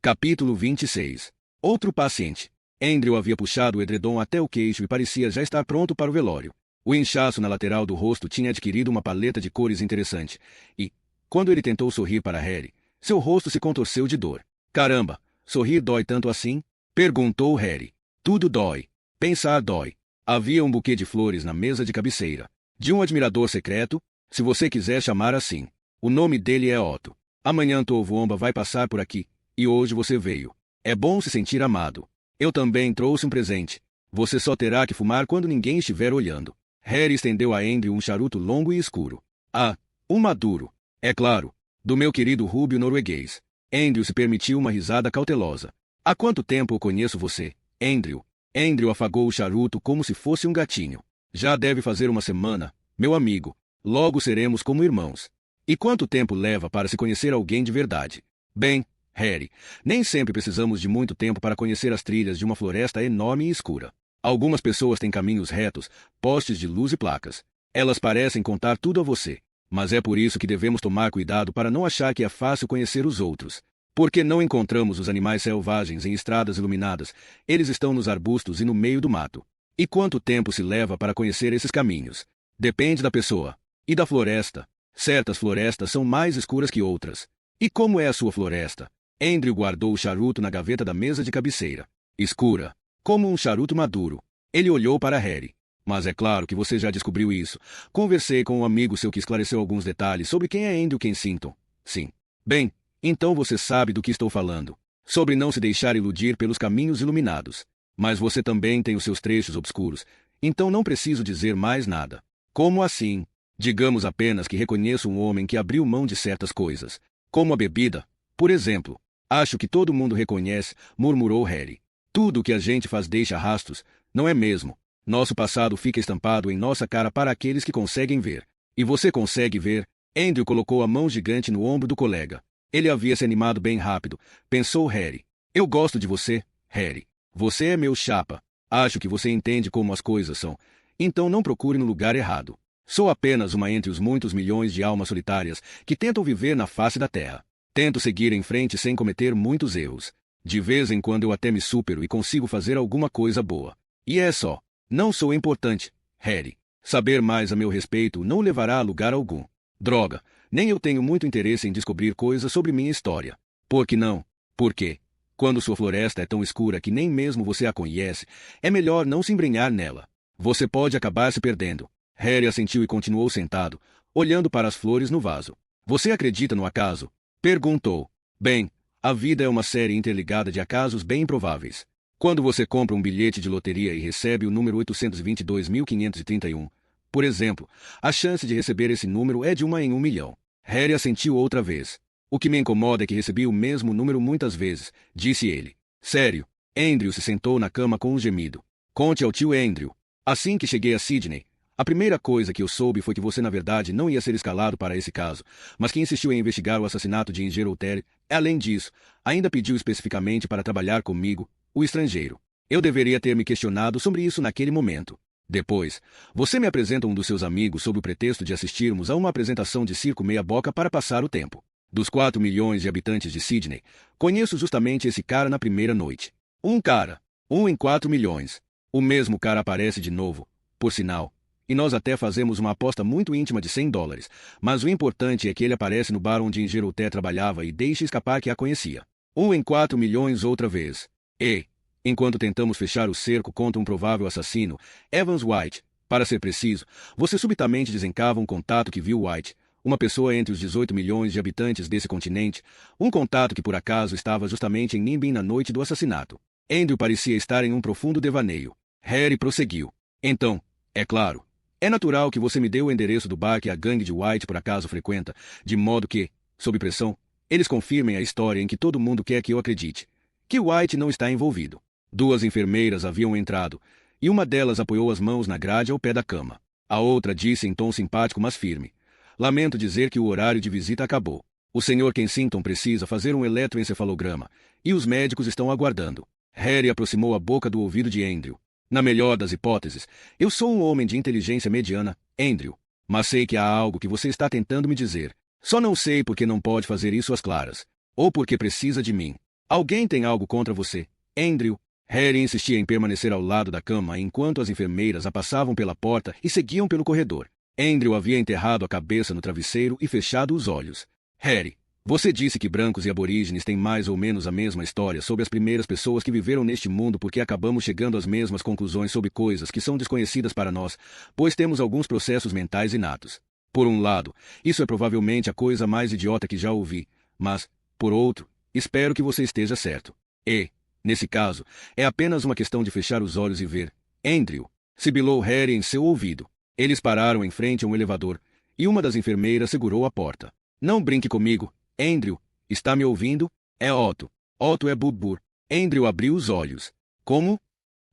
Capítulo 26. Outro paciente. Andrew havia puxado o edredom até o queixo e parecia já estar pronto para o velório. O inchaço na lateral do rosto tinha adquirido uma paleta de cores interessante, e, quando ele tentou sorrir para Harry, seu rosto se contorceu de dor. Caramba, sorrir dói tanto assim? Perguntou Harry. Tudo dói. Pensar dói. Havia um buquê de flores na mesa de cabeceira. De um admirador secreto, se você quiser chamar assim. O nome dele é Otto. Amanhã Tovomba vai passar por aqui, e hoje você veio. É bom se sentir amado. Eu também trouxe um presente. Você só terá que fumar quando ninguém estiver olhando. Harry estendeu a Andrew um charuto longo e escuro. Ah, um maduro. É claro. Do meu querido rúbio norueguês. Andrew se permitiu uma risada cautelosa. Há quanto tempo eu conheço você, Andrew? Andrew afagou o charuto como se fosse um gatinho. Já deve fazer uma semana, meu amigo. Logo seremos como irmãos. E quanto tempo leva para se conhecer alguém de verdade? Bem, Harry, nem sempre precisamos de muito tempo para conhecer as trilhas de uma floresta enorme e escura. Algumas pessoas têm caminhos retos, postes de luz e placas. Elas parecem contar tudo a você. Mas é por isso que devemos tomar cuidado para não achar que é fácil conhecer os outros. Porque não encontramos os animais selvagens em estradas iluminadas, eles estão nos arbustos e no meio do mato. E quanto tempo se leva para conhecer esses caminhos? Depende da pessoa. E da floresta. Certas florestas são mais escuras que outras. E como é a sua floresta? Andrew guardou o charuto na gaveta da mesa de cabeceira. Escura. Como um charuto maduro. Ele olhou para Harry. Mas é claro que você já descobriu isso. Conversei com um amigo seu que esclareceu alguns detalhes sobre quem é Andrew Kensington. Sim. Bem, então você sabe do que estou falando. Sobre não se deixar iludir pelos caminhos iluminados. Mas você também tem os seus trechos obscuros. Então não preciso dizer mais nada. Como assim? Digamos apenas que reconheço um homem que abriu mão de certas coisas. Como a bebida, por exemplo. Acho que todo mundo reconhece, murmurou Harry. Tudo o que a gente faz deixa rastros, não é mesmo? Nosso passado fica estampado em nossa cara para aqueles que conseguem ver. E você consegue ver? Andrew colocou a mão gigante no ombro do colega. Ele havia se animado bem rápido, pensou Harry. Eu gosto de você, Harry. Você é meu chapa. Acho que você entende como as coisas são. Então não procure no lugar errado. Sou apenas uma entre os muitos milhões de almas solitárias que tentam viver na face da terra. Tento seguir em frente sem cometer muitos erros. De vez em quando eu até me supero e consigo fazer alguma coisa boa. E é só. Não sou importante, Harry. Saber mais a meu respeito não levará a lugar algum. Droga, nem eu tenho muito interesse em descobrir coisas sobre minha história. Por que não? Por quê? Quando sua floresta é tão escura que nem mesmo você a conhece, é melhor não se embrenhar nela. Você pode acabar se perdendo. Harry assentiu e continuou sentado, olhando para as flores no vaso. Você acredita no acaso? Perguntou. Bem, a vida é uma série interligada de acasos bem improváveis. Quando você compra um bilhete de loteria e recebe o número 822.531, por exemplo, a chance de receber esse número é de 1 em 1 milhão. Harry assentiu outra vez. O que me incomoda é que recebi o mesmo número muitas vezes, disse ele. Sério. Andrew se sentou na cama com um gemido. Conte ao tio Andrew. Assim que cheguei a Sydney, a primeira coisa que eu soube foi que você na verdade não ia ser escalado para esse caso, mas que insistiu em investigar o assassinato de Inger Outere. Além disso, ainda pediu especificamente para trabalhar comigo, o estrangeiro. Eu deveria ter me questionado sobre isso naquele momento. Depois, você me apresenta um dos seus amigos sob o pretexto de assistirmos a uma apresentação de circo meia-boca para passar o tempo. Dos 4 milhões de habitantes de Sydney, conheço justamente esse cara na primeira noite. Um cara. 1 em 4 milhões. O mesmo cara aparece de novo, por sinal. E nós até fazemos uma aposta muito íntima de $100, mas o importante é que ele aparece no bar onde Engerouté trabalhava e deixa escapar que a conhecia. 1 em 4 milhões outra vez. E, enquanto tentamos fechar o cerco contra um provável assassino, Evans White, para ser preciso, você subitamente desencava um contato que viu White, uma pessoa entre os 18 milhões de habitantes desse continente, um contato que por acaso estava justamente em Nimbin na noite do assassinato. Andrew parecia estar em um profundo devaneio. Harry prosseguiu. Então, é claro, é natural que você me dê o endereço do bar que a gangue de White por acaso frequenta, de modo que, sob pressão, eles confirmem a história em que todo mundo quer que eu acredite, que White não está envolvido. 2 enfermeiras haviam entrado, e uma delas apoiou as mãos na grade ao pé da cama. A outra disse em tom simpático mas firme: lamento dizer que o horário de visita acabou. O Sr. Kensington precisa fazer um eletroencefalograma, e os médicos estão aguardando. Harry aproximou a boca do ouvido de Andrew. Na melhor das hipóteses, eu sou um homem de inteligência mediana, Andrew. Mas sei que há algo que você está tentando me dizer. Só não sei por que não pode fazer isso às claras. Ou porque precisa de mim. Alguém tem algo contra você, Andrew? Harry insistia em permanecer ao lado da cama enquanto as enfermeiras a passavam pela porta e seguiam pelo corredor. Andrew havia enterrado a cabeça no travesseiro e fechado os olhos. Harry, você disse que brancos e aborígenes têm mais ou menos a mesma história sobre as primeiras pessoas que viveram neste mundo porque acabamos chegando às mesmas conclusões sobre coisas que são desconhecidas para nós, pois temos alguns processos mentais inatos. Por um lado, isso é provavelmente a coisa mais idiota que já ouvi, mas, por outro, espero que você esteja certo. E, nesse caso, é apenas uma questão de fechar os olhos e ver. Andrew, sibilou Harry em seu ouvido. Eles pararam em frente a um elevador, e uma das enfermeiras segurou a porta. Não brinque comigo, Andrew. Está me ouvindo? É Otto. Otto é Burbur. Andrew abriu os olhos. Como?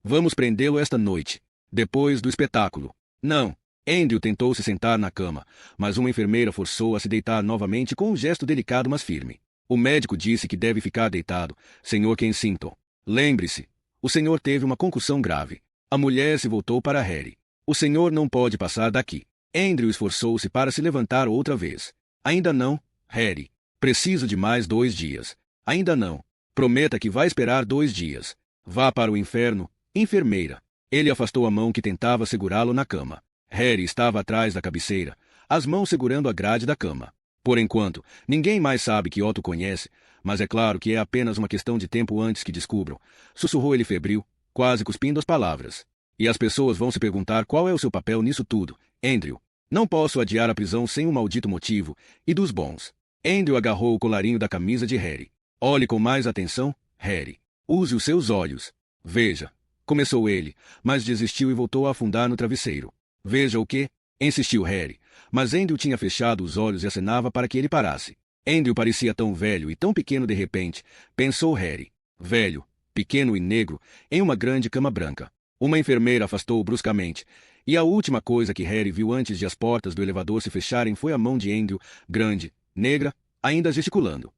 Vamos prendê-lo esta noite, depois do espetáculo. Não. Andrew tentou se sentar na cama, mas uma enfermeira forçou a se deitar novamente com um gesto delicado mas firme. O médico disse que deve ficar deitado, Sr. Kensington. Lembre-se, o senhor teve uma concussão grave. A mulher se voltou para Harry. O senhor não pode passar daqui. Andrew esforçou-se para se levantar outra vez. Ainda não, Harry. Preciso de mais 2 dias. Ainda não. Prometa que vai esperar 2 dias. Vá para o inferno, enfermeira. Ele afastou a mão que tentava segurá-lo na cama. Harry estava atrás da cabeceira, as mãos segurando a grade da cama. Por enquanto, ninguém mais sabe que Otto conhece, mas é claro que é apenas uma questão de tempo antes que descubram. Sussurrou ele febril, quase cuspindo as palavras. E as pessoas vão se perguntar qual é o seu papel nisso tudo, Andrew. Não posso adiar a prisão sem um maldito motivo, e dos bons. Andrew agarrou o colarinho da camisa de Harry. Olhe com mais atenção, Harry. Use os seus olhos. Veja. Começou ele, mas desistiu e voltou a afundar no travesseiro. Veja o quê? Insistiu Harry, mas Andrew tinha fechado os olhos e acenava para que ele parasse. Andrew parecia tão velho e tão pequeno de repente, pensou Harry. Velho, pequeno e negro, em uma grande cama branca. Uma enfermeira afastou-o bruscamente, e a última coisa que Harry viu antes de as portas do elevador se fecharem foi a mão de Andrew, grande, negra, ainda gesticulando.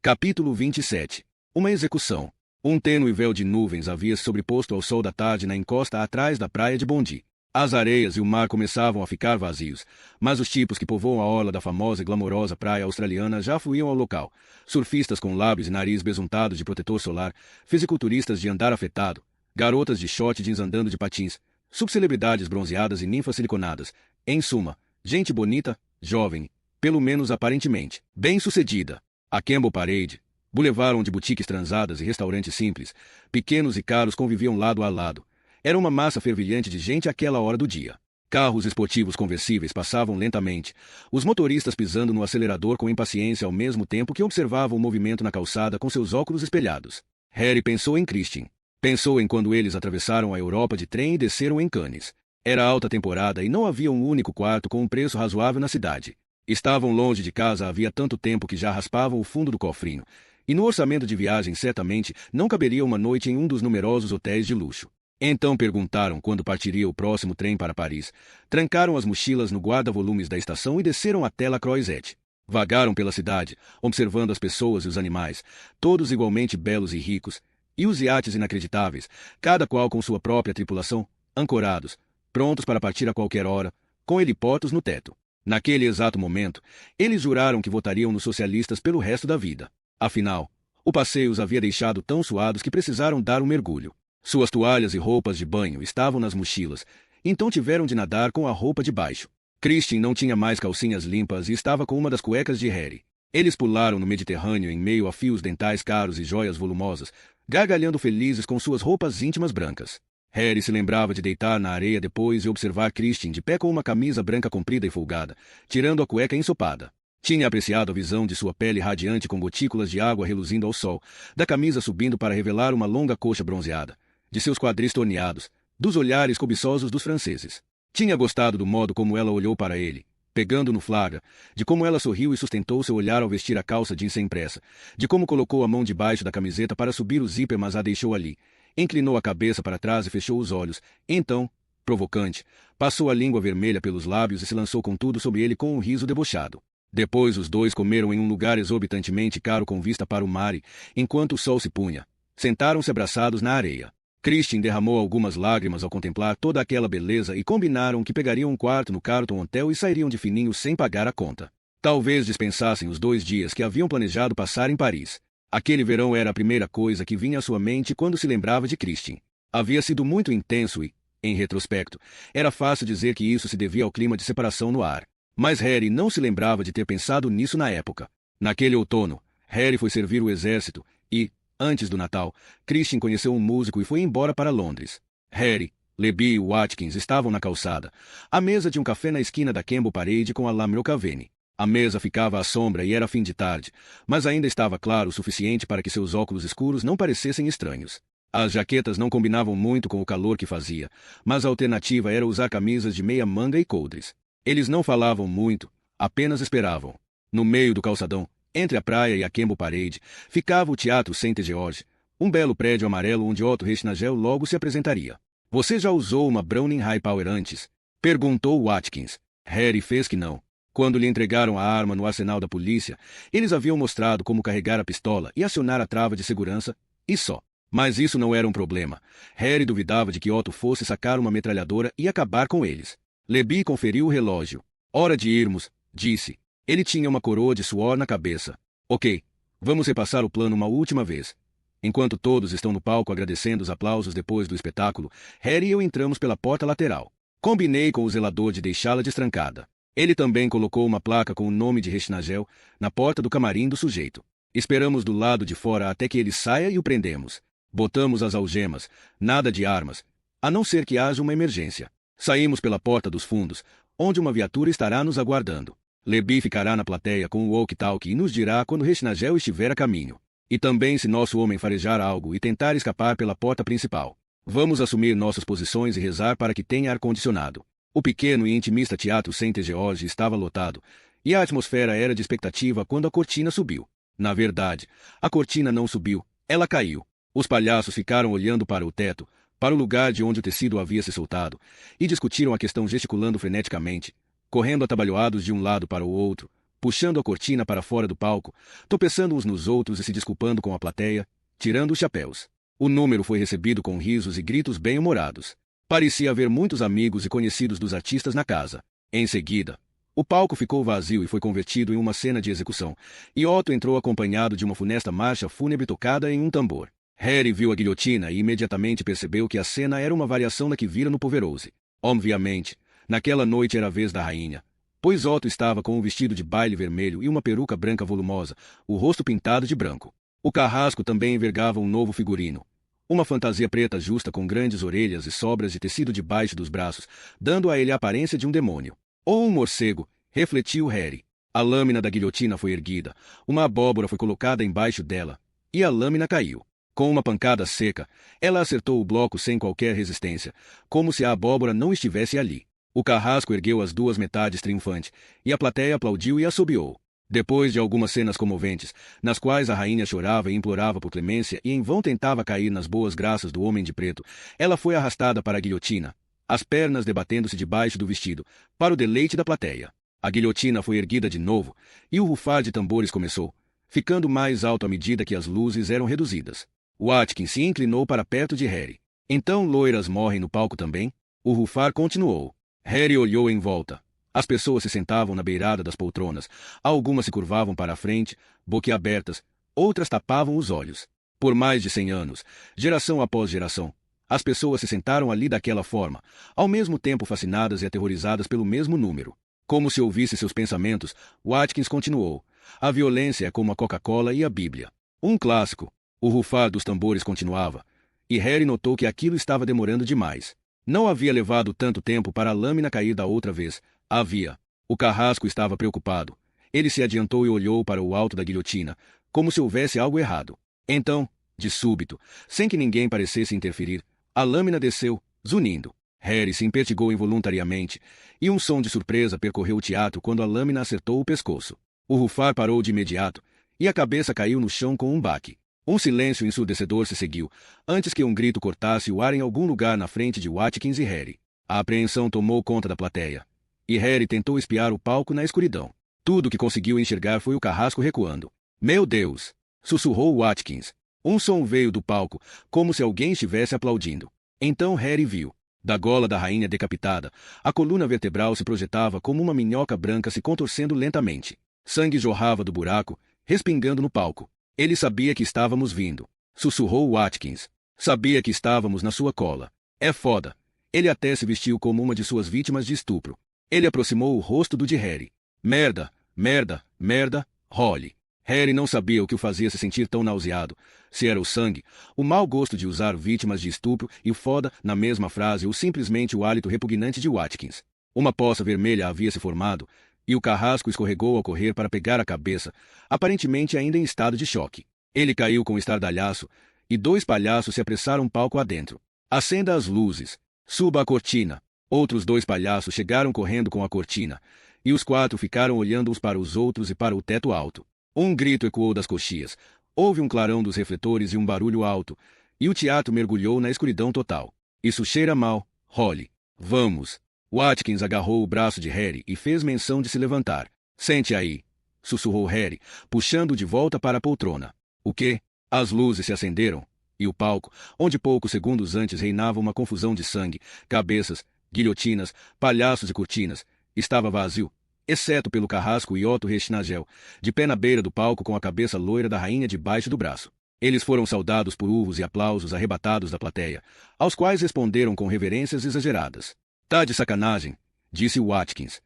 Capítulo 27. Uma execução. Um tênue véu de nuvens havia se sobreposto ao sol da tarde na encosta atrás da praia de Bondi. As areias e o mar começavam a ficar vazios, mas os tipos que povoam a orla da famosa e glamourosa praia australiana já fluíam ao local. Surfistas com lábios e nariz besuntados de protetor solar, fisiculturistas de andar afetado, garotas de short jeans andando de patins, subcelebridades bronzeadas e ninfas siliconadas. Em suma, gente bonita, jovem, pelo menos aparentemente, bem-sucedida. A Campbell Parade, boulevard onde boutiques transadas e restaurantes simples, pequenos e caros conviviam lado a lado. Era uma massa fervilhante de gente àquela hora do dia. Carros esportivos conversíveis passavam lentamente, os motoristas pisando no acelerador com impaciência ao mesmo tempo que observavam o movimento na calçada com seus óculos espelhados. Harry pensou em Christine. Pensou em quando eles atravessaram a Europa de trem e desceram em Cannes. Era alta temporada e não havia um único quarto com um preço razoável na cidade. Estavam longe de casa havia tanto tempo que já raspavam o fundo do cofrinho, e no orçamento de viagem certamente não caberia uma noite em um dos numerosos hotéis de luxo. Então perguntaram quando partiria o próximo trem para Paris, trancaram as mochilas no guarda-volumes da estação e desceram até La Croisette. Vagaram pela cidade, observando as pessoas e os animais, todos igualmente belos e ricos, e os iates inacreditáveis, cada qual com sua própria tripulação, ancorados, prontos para partir a qualquer hora, com heliportos no teto. Naquele exato momento, eles juraram que votariam nos socialistas pelo resto da vida. Afinal, o passeio os havia deixado tão suados que precisaram dar um mergulho. Suas toalhas e roupas de banho estavam nas mochilas, então tiveram de nadar com a roupa de baixo. Christine não tinha mais calcinhas limpas e estava com uma das cuecas de Harry. Eles pularam no Mediterrâneo em meio a fios dentais caros e joias volumosas, gargalhando felizes com suas roupas íntimas brancas. Harry se lembrava de deitar na areia depois e observar Christine de pé com uma camisa branca comprida e folgada, tirando a cueca ensopada. Tinha apreciado a visão de sua pele radiante com gotículas de água reluzindo ao sol, da camisa subindo para revelar uma longa coxa bronzeada, de seus quadris torneados, dos olhares cobiçosos dos franceses. Tinha gostado do modo como ela olhou para ele, pegando no flagra, de como ela sorriu e sustentou seu olhar ao vestir a calça jeans sem pressa, de como colocou a mão debaixo da camiseta para subir o zíper mas a deixou ali, inclinou a cabeça para trás e fechou os olhos, então, provocante, passou a língua vermelha pelos lábios e se lançou com tudo sobre ele com um riso debochado. Depois os dois comeram em um lugar exorbitantemente caro com vista para o mar e, enquanto o sol se punha, sentaram-se abraçados na areia. Christine derramou algumas lágrimas ao contemplar toda aquela beleza e combinaram que pegariam um quarto no Carlton Hotel e sairiam de fininho sem pagar a conta. Talvez dispensassem os 2 dias que haviam planejado passar em Paris. Aquele verão era a primeira coisa que vinha à sua mente quando se lembrava de Christine. Havia sido muito intenso e, em retrospecto, era fácil dizer que isso se devia ao clima de separação no ar. Mas Harry não se lembrava de ter pensado nisso na época. Naquele outono, Harry foi servir o exército e, antes do Natal, Christine conheceu um músico e foi embora para Londres. Harry, Libby e Watkins estavam na calçada, à mesa de um café na esquina da Kemble Parade com a Lamro Caveni. A mesa ficava à sombra e era fim de tarde, mas ainda estava claro o suficiente para que seus óculos escuros não parecessem estranhos. As jaquetas não combinavam muito com o calor que fazia, mas a alternativa era usar camisas de meia manga e coldres. Eles não falavam muito, apenas esperavam. No meio do calçadão, entre a praia e a Kemble Parade, ficava o Teatro Saint-Georges, um belo prédio amarelo onde Otto Reichenagel logo se apresentaria. — Você já usou uma Browning High Power antes? Perguntou Watkins. Harry fez que não. Quando lhe entregaram a arma no arsenal da polícia, eles haviam mostrado como carregar a pistola e acionar a trava de segurança, e só. Mas isso não era um problema. Harry duvidava de que Otto fosse sacar uma metralhadora e acabar com eles. Libby conferiu o relógio. — Hora de irmos, disse. Ele tinha uma coroa de suor na cabeça. — Ok, vamos repassar o plano uma última vez. Enquanto todos estão no palco agradecendo os aplausos depois do espetáculo, Harry e eu entramos pela porta lateral. Combinei com o zelador de deixá-la destrancada. Ele também colocou uma placa com o nome de Reichenagel na porta do camarim do sujeito. Esperamos do lado de fora até que ele saia e o prendemos. Botamos as algemas, nada de armas, a não ser que haja uma emergência. Saímos pela porta dos fundos, onde uma viatura estará nos aguardando. Libby ficará na plateia com o walkie-talkie e nos dirá quando Reichenagel estiver a caminho. E também se nosso homem farejar algo e tentar escapar pela porta principal. Vamos assumir nossas posições e rezar para que tenha ar-condicionado. O pequeno e intimista Teatro Saint-Georges estava lotado, e a atmosfera era de expectativa quando a cortina subiu. Na verdade, a cortina não subiu, ela caiu. Os palhaços ficaram olhando para o teto, para o lugar de onde o tecido havia se soltado, e discutiram a questão gesticulando freneticamente, correndo atabalhoados de um lado para o outro, puxando a cortina para fora do palco, tropeçando uns nos outros e se desculpando com a plateia, tirando os chapéus. O número foi recebido com risos e gritos bem-humorados. Parecia haver muitos amigos e conhecidos dos artistas na casa. Em seguida, o palco ficou vazio e foi convertido em uma cena de execução, e Otto entrou acompanhado de uma funesta marcha fúnebre tocada em um tambor. Harry viu a guilhotina e imediatamente percebeu que a cena era uma variação da que vira no Poverose. Obviamente, naquela noite era a vez da rainha, pois Otto estava com um vestido de baile vermelho e uma peruca branca volumosa, o rosto pintado de branco. O carrasco também envergava um novo figurino. Uma fantasia preta justa com grandes orelhas e sobras de tecido debaixo dos braços, dando a ele a aparência de um demônio. Ou um morcego, refletiu Harry. A lâmina da guilhotina foi erguida, uma abóbora foi colocada embaixo dela, e a lâmina caiu. Com uma pancada seca, ela acertou o bloco sem qualquer resistência, como se a abóbora não estivesse ali. O carrasco ergueu as duas metades triunfante, e a plateia aplaudiu e assobiou. Depois de algumas cenas comoventes, nas quais a rainha chorava e implorava por clemência e em vão tentava cair nas boas graças do homem de preto, ela foi arrastada para a guilhotina, as pernas debatendo-se debaixo do vestido, para o deleite da plateia. A guilhotina foi erguida de novo, e o rufar de tambores começou, ficando mais alto à medida que as luzes eram reduzidas. Watkins se inclinou para perto de Harry. Então loiras morrem no palco também? O rufar continuou. Harry olhou em volta. As pessoas se sentavam na beirada das poltronas. Algumas se curvavam para a frente, boquiabertas, outras tapavam os olhos. Por mais de 100 anos, geração após geração, as pessoas se sentaram ali daquela forma, ao mesmo tempo fascinadas e aterrorizadas pelo mesmo número. Como se ouvisse seus pensamentos, Watkins continuou. A violência é como a Coca-Cola e a Bíblia. Um clássico. O rufar dos tambores continuava, e Harry notou que aquilo estava demorando demais. Não havia levado tanto tempo para a lâmina cair da outra vez. Havia. O carrasco estava preocupado. Ele se adiantou e olhou para o alto da guilhotina, como se houvesse algo errado. Então, de súbito, sem que ninguém parecesse interferir, a lâmina desceu, zunindo. Harry se impertigou involuntariamente, e um som de surpresa percorreu o teatro quando a lâmina acertou o pescoço. O rufar parou de imediato, e a cabeça caiu no chão com um baque. Um silêncio ensurdecedor se seguiu, antes que um grito cortasse o ar em algum lugar na frente de Watkins e Harry. A apreensão tomou conta da plateia, e Harry tentou espiar o palco na escuridão. Tudo o que conseguiu enxergar foi o carrasco recuando. Meu Deus! Sussurrou Watkins. Um som veio do palco, como se alguém estivesse aplaudindo. Então Harry viu. Da gola da rainha decapitada, a coluna vertebral se projetava como uma minhoca branca se contorcendo lentamente. Sangue jorrava do buraco, respingando no palco. Ele sabia que estávamos vindo. Sussurrou Watkins. Sabia que estávamos na sua cola. É foda. Ele até se vestiu como uma de suas vítimas de estupro. Ele aproximou o rosto do de Harry. Merda, merda, merda, Holly. Harry não sabia o que o fazia se sentir tão nauseado. Se era o sangue, o mau gosto de usar vítimas de estupro e o foda na mesma frase ou simplesmente o hálito repugnante de Watkins. Uma poça vermelha havia se formado, e o carrasco escorregou ao correr para pegar a cabeça, aparentemente ainda em estado de choque. Ele caiu com estardalhaço, e 2 palhaços se apressaram palco adentro. Acenda as luzes. Suba a cortina. Outros 2 palhaços chegaram correndo com a cortina, e os 4 ficaram olhando uns para os outros e para o teto alto. Um grito ecoou das coxias. Houve um clarão dos refletores e um barulho alto, e o teatro mergulhou na escuridão total. Isso cheira mal, Holly. Vamos. Watkins agarrou o braço de Harry e fez menção de se levantar. Sente aí, sussurrou Harry, puxando-o de volta para a poltrona. O quê? As luzes se acenderam, e o palco, onde poucos segundos antes reinava uma confusão de sangue, cabeças, guilhotinas, palhaços e cortinas, estava vazio, exceto pelo carrasco e Otto Reichnagel, de pé na beira do palco com a cabeça loira da rainha debaixo do braço. Eles foram saudados por urros e aplausos arrebatados da plateia, aos quais responderam com reverências exageradas. Tá de sacanagem, disse Watkins.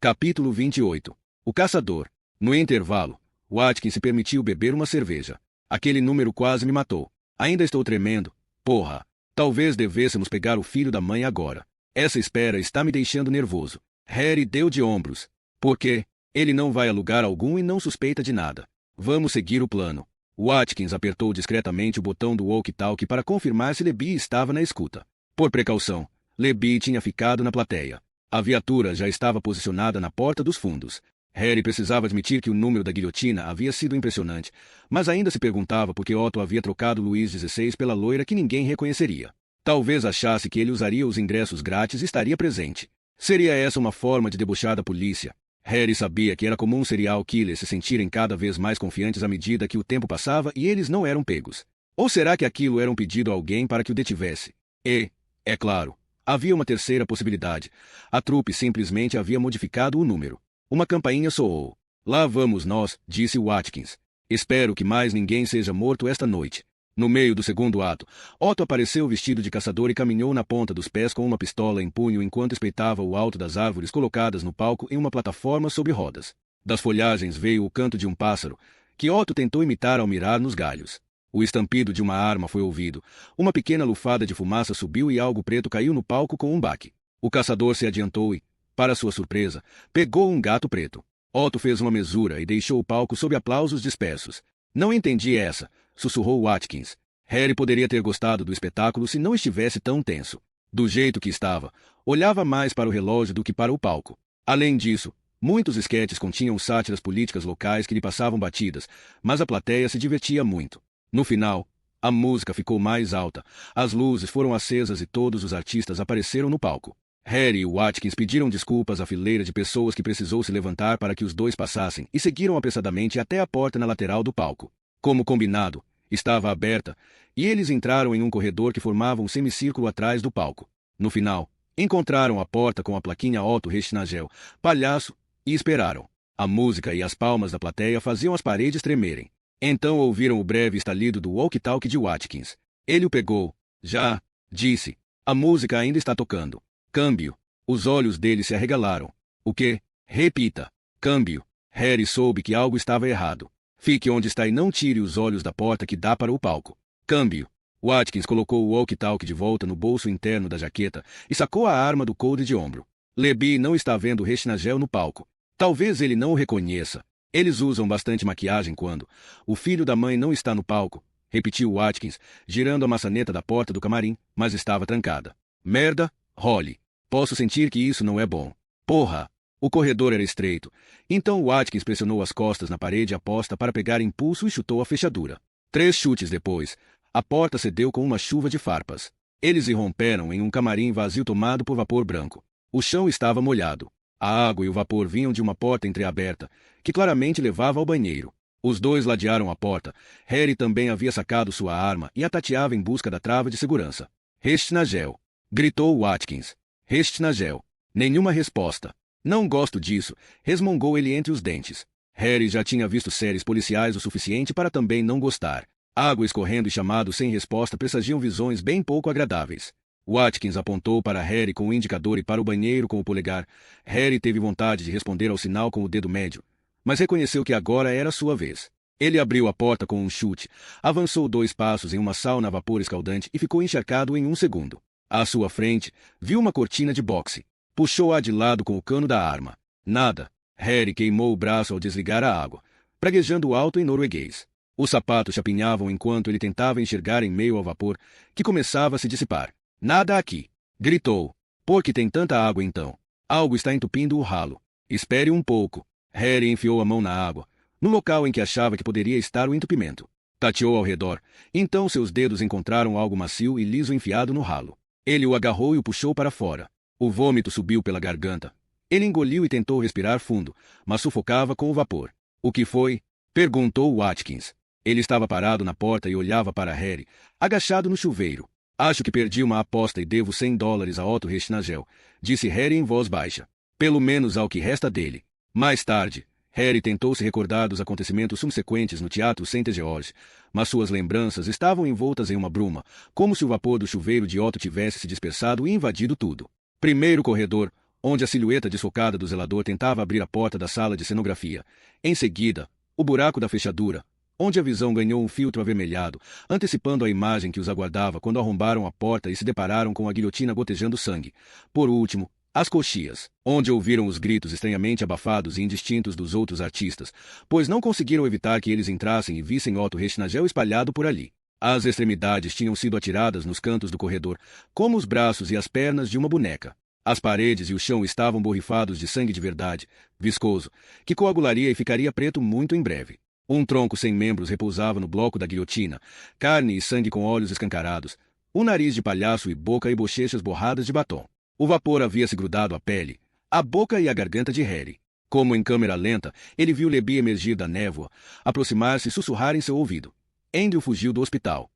Capítulo 28. O caçador. No intervalo, Watkins se permitiu beber uma cerveja. Aquele número quase me matou. Ainda estou tremendo. Porra. Talvez devêssemos pegar o filho da mãe agora. Essa espera está me deixando nervoso. Harry deu de ombros. Por quê? Ele não vai a lugar algum e não suspeita de nada. Vamos seguir o plano. Watkins apertou discretamente o botão do walkie-talkie para confirmar se Lebi estava na escuta. Por precaução, Lebi tinha ficado na plateia. A viatura já estava posicionada na porta dos fundos. Harry precisava admitir que o número da guilhotina havia sido impressionante, mas ainda se perguntava por que Otto havia trocado Luís XVI pela loira que ninguém reconheceria. Talvez achasse que ele usaria os ingressos grátis e estaria presente. Seria essa uma forma de debochar da polícia? Harry sabia que era comum serial killers se sentirem cada vez mais confiantes à medida que o tempo passava e eles não eram pegos. Ou será que aquilo era um pedido a alguém para que o detivesse? E, é claro, havia uma terceira possibilidade. A trupe simplesmente havia modificado o número. Uma campainha soou. Lá vamos nós, disse Watkins. Espero que mais ninguém seja morto esta noite. No meio do segundo ato, Otto apareceu vestido de caçador e caminhou na ponta dos pés com uma pistola em punho enquanto espreitava o alto das árvores colocadas no palco em uma plataforma sobre rodas. Das folhagens veio o canto de um pássaro, que Otto tentou imitar ao mirar nos galhos. O estampido de uma arma foi ouvido. Uma pequena lufada de fumaça subiu e algo preto caiu no palco com um baque. O caçador se adiantou e, para sua surpresa, pegou um gato preto. Otto fez uma mesura e deixou o palco sob aplausos dispersos. Não entendi essa, sussurrou Watkins. Harry poderia ter gostado do espetáculo se não estivesse tão tenso. Do jeito que estava, olhava mais para o relógio do que para o palco. Além disso, muitos esquetes continham sátiras políticas locais que lhe passavam batidas, mas a plateia se divertia muito. No final, a música ficou mais alta, as luzes foram acesas e todos os artistas apareceram no palco. Harry e Watkins pediram desculpas à fileira de pessoas que precisou se levantar para que os dois passassem e seguiram apressadamente até a porta na lateral do palco. Como combinado, estava aberta, e eles entraram em um corredor que formava um semicírculo atrás do palco. No final, encontraram a porta com a plaquinha Otto Restnagel, palhaço, e esperaram. A música e as palmas da plateia faziam as paredes tremerem. Então ouviram o breve estalido do walkie-talkie de Watkins. Ele o pegou. Já, disse. A música ainda está tocando. Câmbio. Os olhos dele se arregalaram. O quê? Repita. Câmbio. Harry soube que algo estava errado. Fique onde está e não tire os olhos da porta que dá para o palco. Câmbio. Watkins colocou o walkie-talkie de volta no bolso interno da jaqueta e sacou a arma do coldre de ombro. Lebi não está vendo Restnagel no palco. Talvez ele não o reconheça. Eles usam bastante maquiagem quando o filho da mãe não está no palco, repetiu Watkins, girando a maçaneta da porta do camarim, mas estava trancada. Merda, Holly. Posso sentir que isso não é bom. Porra! O corredor era estreito, então Watkins pressionou as costas na parede aposta para pegar impulso e chutou a fechadura. 3 chutes depois, a porta cedeu com uma chuva de farpas. Eles irromperam em um camarim vazio tomado por vapor branco. O chão estava molhado. A água e o vapor vinham de uma porta entreaberta, que claramente levava ao banheiro. Os dois ladearam a porta. Harry também havia sacado sua arma e a tateava em busca da trava de segurança. Restnagel! Gritou Watkins. Restnagel! Nenhuma resposta. Não gosto disso, resmungou ele entre os dentes. Harry já tinha visto séries policiais o suficiente para também não gostar. Água escorrendo e chamados sem resposta pressagiam visões bem pouco agradáveis. Watkins apontou para Harry com o indicador e para o banheiro com o polegar. Harry teve vontade de responder ao sinal com o dedo médio, mas reconheceu que agora era sua vez. Ele abriu a porta com um chute, avançou 2 passos em uma sauna a vapor escaldante e ficou encharcado em 1 segundo. À sua frente, viu uma cortina de boxe. Puxou-a de lado com o cano da arma. Nada. Harry queimou o braço ao desligar a água, praguejando alto em norueguês. Os sapatos chapinhavam enquanto ele tentava enxergar em meio ao vapor, que começava a se dissipar. Nada aqui! Gritou. Por que tem tanta água então? Algo está entupindo o ralo. Espere um pouco. Harry enfiou a mão na água, no local em que achava que poderia estar o entupimento. Tateou ao redor. Então seus dedos encontraram algo macio e liso enfiado no ralo. Ele o agarrou e o puxou para fora. O vômito subiu pela garganta. Ele engoliu e tentou respirar fundo, mas sufocava com o vapor. O que foi? Perguntou Watkins. Ele estava parado na porta e olhava para Harry, agachado no chuveiro. Acho que perdi uma aposta e devo $100 a Otto Restnagel, disse Harry em voz baixa. Pelo menos ao que resta dele. Mais tarde, Harry tentou se recordar dos acontecimentos subsequentes no Teatro St. George, mas suas lembranças estavam envoltas em uma bruma, como se o vapor do chuveiro de Otto tivesse se dispersado e invadido tudo. Primeiro corredor, onde a silhueta desfocada do zelador tentava abrir a porta da sala de cenografia. Em seguida, o buraco da fechadura, onde a visão ganhou um filtro avermelhado, antecipando a imagem que os aguardava quando arrombaram a porta e se depararam com a guilhotina gotejando sangue. Por último, as coxias, onde ouviram os gritos estranhamente abafados e indistintos dos outros artistas, pois não conseguiram evitar que eles entrassem e vissem Otto Restnagel espalhado por ali. As extremidades tinham sido atiradas nos cantos do corredor, como os braços e as pernas de uma boneca. As paredes e o chão estavam borrifados de sangue de verdade, viscoso, que coagularia e ficaria preto muito em breve. Um tronco sem membros repousava no bloco da guilhotina, carne e sangue com olhos escancarados, um nariz de palhaço e boca e bochechas borradas de batom. O vapor havia se grudado à pele, à boca e à garganta de Harry. Como em câmera lenta, ele viu Lebi emergir da névoa, aproximar-se e sussurrar em seu ouvido. Andrew fugiu do hospital.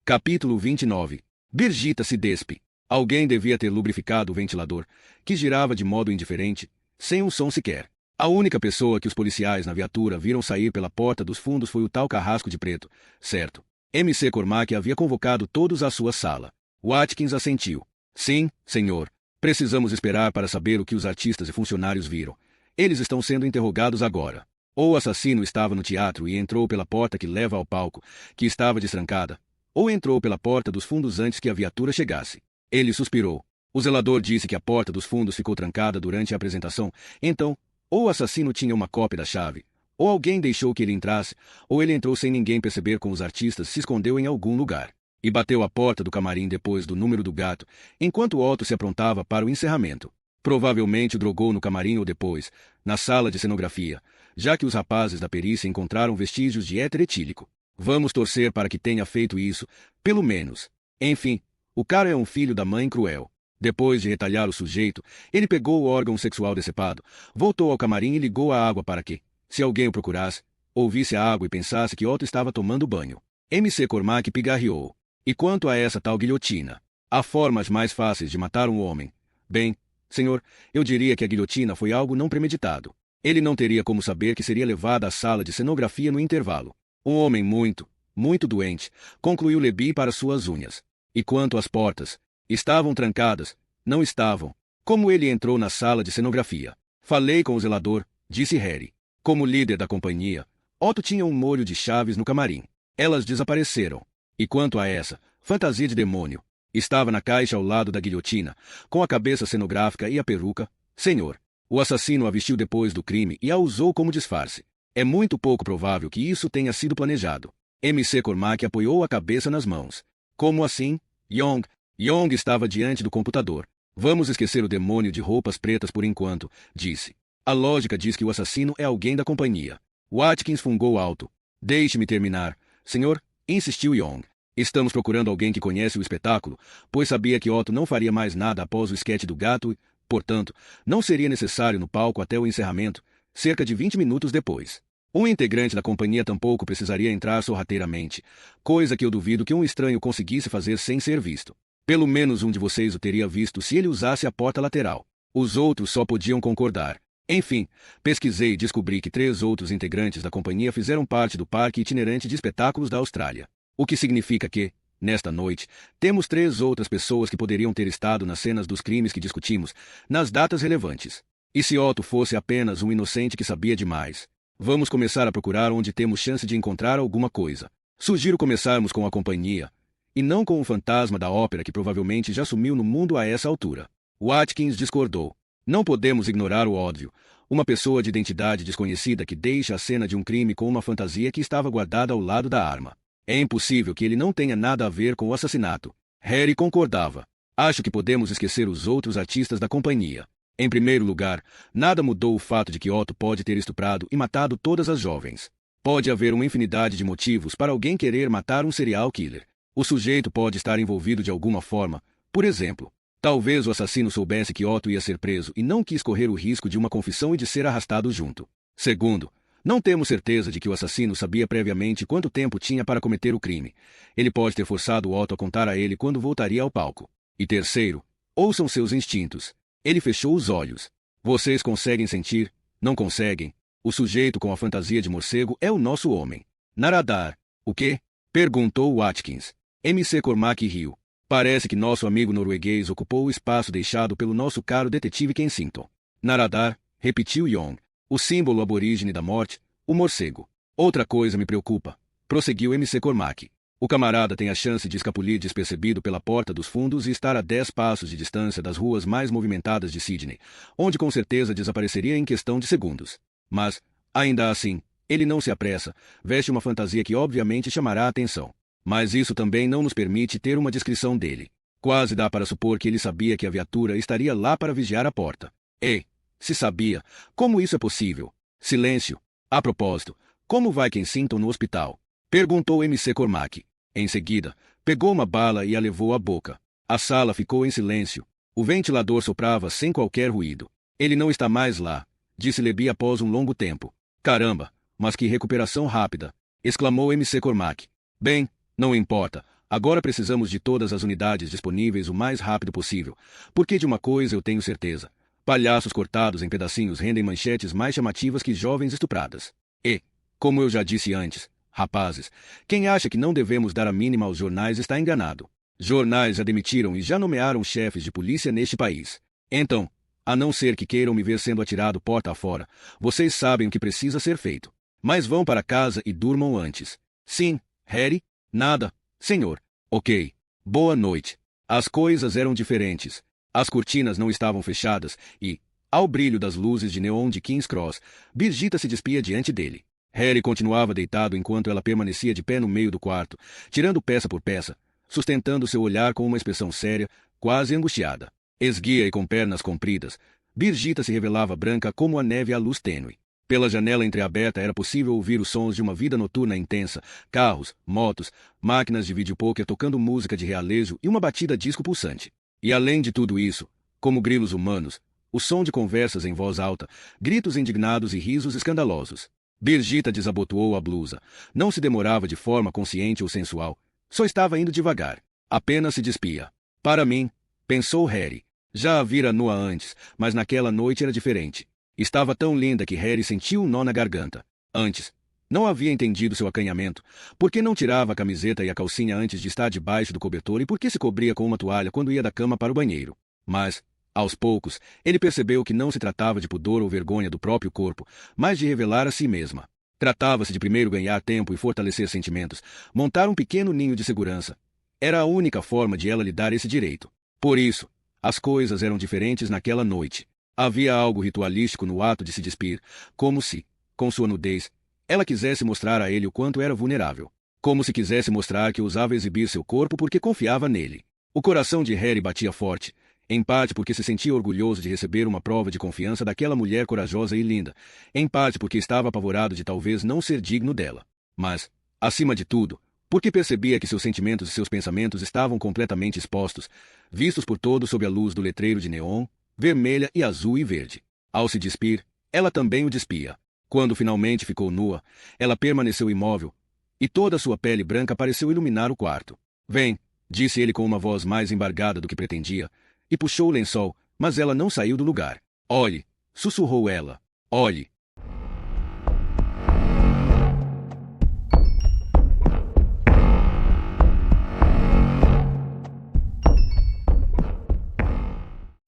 Capítulo 29. Birgitta se despe. Alguém devia ter lubrificado o ventilador, que girava de modo indiferente, sem um som sequer. A única pessoa que os policiais na viatura viram sair pela porta dos fundos foi o tal carrasco de preto, certo. MC Cormac havia convocado todos à sua sala. Watkins assentiu. Sim, senhor. Precisamos esperar para saber o que os artistas e funcionários viram. Eles estão sendo interrogados agora. Ou o assassino estava no teatro e entrou pela porta que leva ao palco, que estava destrancada, ou entrou pela porta dos fundos antes que a viatura chegasse. Ele suspirou. O zelador disse que a porta dos fundos ficou trancada durante a apresentação, então, ou o assassino tinha uma cópia da chave, ou alguém deixou que ele entrasse, ou ele entrou sem ninguém perceber com os artistas, se escondeu em algum lugar e bateu a porta do camarim depois do número do gato, enquanto Otto se aprontava para o encerramento. Provavelmente o drogou no camarim ou depois, na sala de cenografia, já que os rapazes da perícia encontraram vestígios de éter etílico. Vamos torcer para que tenha feito isso, pelo menos. Enfim, o cara é um filho da mãe cruel. Depois de retalhar o sujeito, ele pegou o órgão sexual decepado, voltou ao camarim e ligou a água para que, se alguém o procurasse, ouvisse a água e pensasse que Otto estava tomando banho. MC Cormac pigarreou. E quanto a essa tal guilhotina? Há formas mais fáceis de matar um homem. Bem, senhor, eu diria que a guilhotina foi algo não premeditado. Ele não teria como saber que seria levado à sala de cenografia no intervalo. Um homem muito, muito doente, concluiu Lebi para suas unhas. E quanto às portas? Estavam trancadas? Não estavam. Como ele entrou na sala de cenografia? Falei com o zelador, disse Harry. Como líder da companhia, Otto tinha um molho de chaves no camarim. Elas desapareceram. E quanto a essa, fantasia de demônio, estava na caixa ao lado da guilhotina, com a cabeça cenográfica e a peruca. Senhor, o assassino a vestiu depois do crime e a usou como disfarce. É muito pouco provável que isso tenha sido planejado. MC Cormac apoiou a cabeça nas mãos. Como assim? Young estava diante do computador. Vamos esquecer o demônio de roupas pretas por enquanto, disse. A lógica diz que o assassino é alguém da companhia. Watkins fungou alto. Deixe-me terminar, senhor, insistiu Young. Estamos procurando alguém que conhece o espetáculo, pois sabia que Otto não faria mais nada após o esquete do gato e, portanto, não seria necessário no palco até o encerramento, cerca de 20 minutos depois. Um integrante da companhia tampouco precisaria entrar sorrateiramente, coisa que eu duvido que um estranho conseguisse fazer sem ser visto. Pelo menos um de vocês o teria visto se ele usasse a porta lateral. Os outros só podiam concordar. Enfim, pesquisei e descobri que 3 outros integrantes da companhia fizeram parte do Parque Itinerante de Espetáculos da Austrália. O que significa que, nesta noite, temos 3 outras pessoas que poderiam ter estado nas cenas dos crimes que discutimos, nas datas relevantes. E se Otto fosse apenas um inocente que sabia demais? Vamos começar a procurar onde temos chance de encontrar alguma coisa. Sugiro começarmos com a companhia, e não com o fantasma da ópera que provavelmente já sumiu no mundo a essa altura. Watkins discordou. Não podemos ignorar o óbvio. Uma pessoa de identidade desconhecida que deixa a cena de um crime com uma fantasia que estava guardada ao lado da arma. É impossível que ele não tenha nada a ver com o assassinato. Harry concordava. Acho que podemos esquecer os outros artistas da companhia. Em primeiro lugar, nada mudou o fato de que Otto pode ter estuprado e matado todas as jovens. Pode haver uma infinidade de motivos para alguém querer matar um serial killer. O sujeito pode estar envolvido de alguma forma. Por exemplo, talvez o assassino soubesse que Otto ia ser preso e não quis correr o risco de uma confissão e de ser arrastado junto. Segundo, não temos certeza de que o assassino sabia previamente quanto tempo tinha para cometer o crime. Ele pode ter forçado Otto a contar a ele quando voltaria ao palco. E terceiro, ouçam seus instintos. Ele fechou os olhos. Vocês conseguem sentir? Não conseguem? O sujeito com a fantasia de morcego é o nosso homem. Naradar. O quê? Perguntou Watkins. MC Cormac riu. Parece que nosso amigo norueguês ocupou o espaço deixado pelo nosso caro detetive Kensington. Naradar, repetiu Young. O símbolo aborígene da morte, o morcego. Outra coisa me preocupa, prosseguiu MC Cormac. O camarada tem a chance de escapulir despercebido pela porta dos fundos e estar a 10 passos de distância das ruas mais movimentadas de Sydney, onde com certeza desapareceria em questão de segundos. Mas, ainda assim, ele não se apressa, veste uma fantasia que obviamente chamará a atenção. Mas isso também não nos permite ter uma descrição dele. Quase dá para supor que ele sabia que a viatura estaria lá para vigiar a porta. Ei, se sabia, como isso é possível? Silêncio. A propósito, como vai Kensington no hospital? Perguntou MC Cormac. Em seguida, pegou uma bala e a levou à boca. A sala ficou em silêncio. O ventilador soprava sem qualquer ruído. Ele não está mais lá, disse Lebi após um longo tempo. Caramba, mas que recuperação rápida! Exclamou MC Cormac. Bem, não importa. Agora precisamos de todas as unidades disponíveis o mais rápido possível, porque de uma coisa eu tenho certeza. Palhaços cortados em pedacinhos rendem manchetes mais chamativas que jovens estupradas. E, como eu já disse antes, rapazes, quem acha que não devemos dar a mínima aos jornais está enganado. Jornais já demitiram e já nomearam chefes de polícia neste país. Então, a não ser que queiram me ver sendo atirado porta afora, vocês sabem o que precisa ser feito. Mas vão para casa e durmam antes. Sim, Harry? Nada, senhor. Ok. Boa noite. As coisas eram diferentes. As cortinas não estavam fechadas e, ao brilho das luzes de neon de King's Cross, Birgitta se despia diante dele. Harry continuava deitado enquanto ela permanecia de pé no meio do quarto, tirando peça por peça, sustentando seu olhar com uma expressão séria, quase angustiada. Esguia e com pernas compridas, Birgitta se revelava branca como a neve à luz tênue. Pela janela entreaberta era possível ouvir os sons de uma vida noturna intensa, carros, motos, máquinas de videopôquer tocando música de realejo e uma batida disco pulsante. E além de tudo isso, como grilos humanos, o som de conversas em voz alta, gritos indignados e risos escandalosos. Birgitta desabotoou a blusa. Não se demorava de forma consciente ou sensual. Só estava indo devagar. Apenas se despia. Para mim, pensou Harry. Já a vira nua antes, mas naquela noite era diferente. Estava tão linda que Harry sentiu um nó na garganta. Antes, não havia entendido seu acanhamento. Por que não tirava a camiseta e a calcinha antes de estar debaixo do cobertor e por que se cobria com uma toalha quando ia da cama para o banheiro? Mas, aos poucos, ele percebeu que não se tratava de pudor ou vergonha do próprio corpo, mas de revelar a si mesma. Tratava-se de primeiro ganhar tempo e fortalecer sentimentos, montar um pequeno ninho de segurança. Era a única forma de ela lhe dar esse direito. Por isso, as coisas eram diferentes naquela noite. Havia algo ritualístico no ato de se despir, como se, com sua nudez, ela quisesse mostrar a ele o quanto era vulnerável. Como se quisesse mostrar que ousava exibir seu corpo porque confiava nele. O coração de Harry batia forte, em parte porque se sentia orgulhoso de receber uma prova de confiança daquela mulher corajosa e linda, em parte porque estava apavorado de talvez não ser digno dela. Mas, acima de tudo, porque percebia que seus sentimentos e seus pensamentos estavam completamente expostos, vistos por todos sob a luz do letreiro de neon, vermelha e azul e verde. Ao se despir, ela também o despia. Quando finalmente ficou nua, ela permaneceu imóvel, e toda a sua pele branca pareceu iluminar o quarto. Vem, disse ele com uma voz mais embargada do que pretendia, e puxou o lençol, mas ela não saiu do lugar. Olhe, sussurrou ela. Olhe.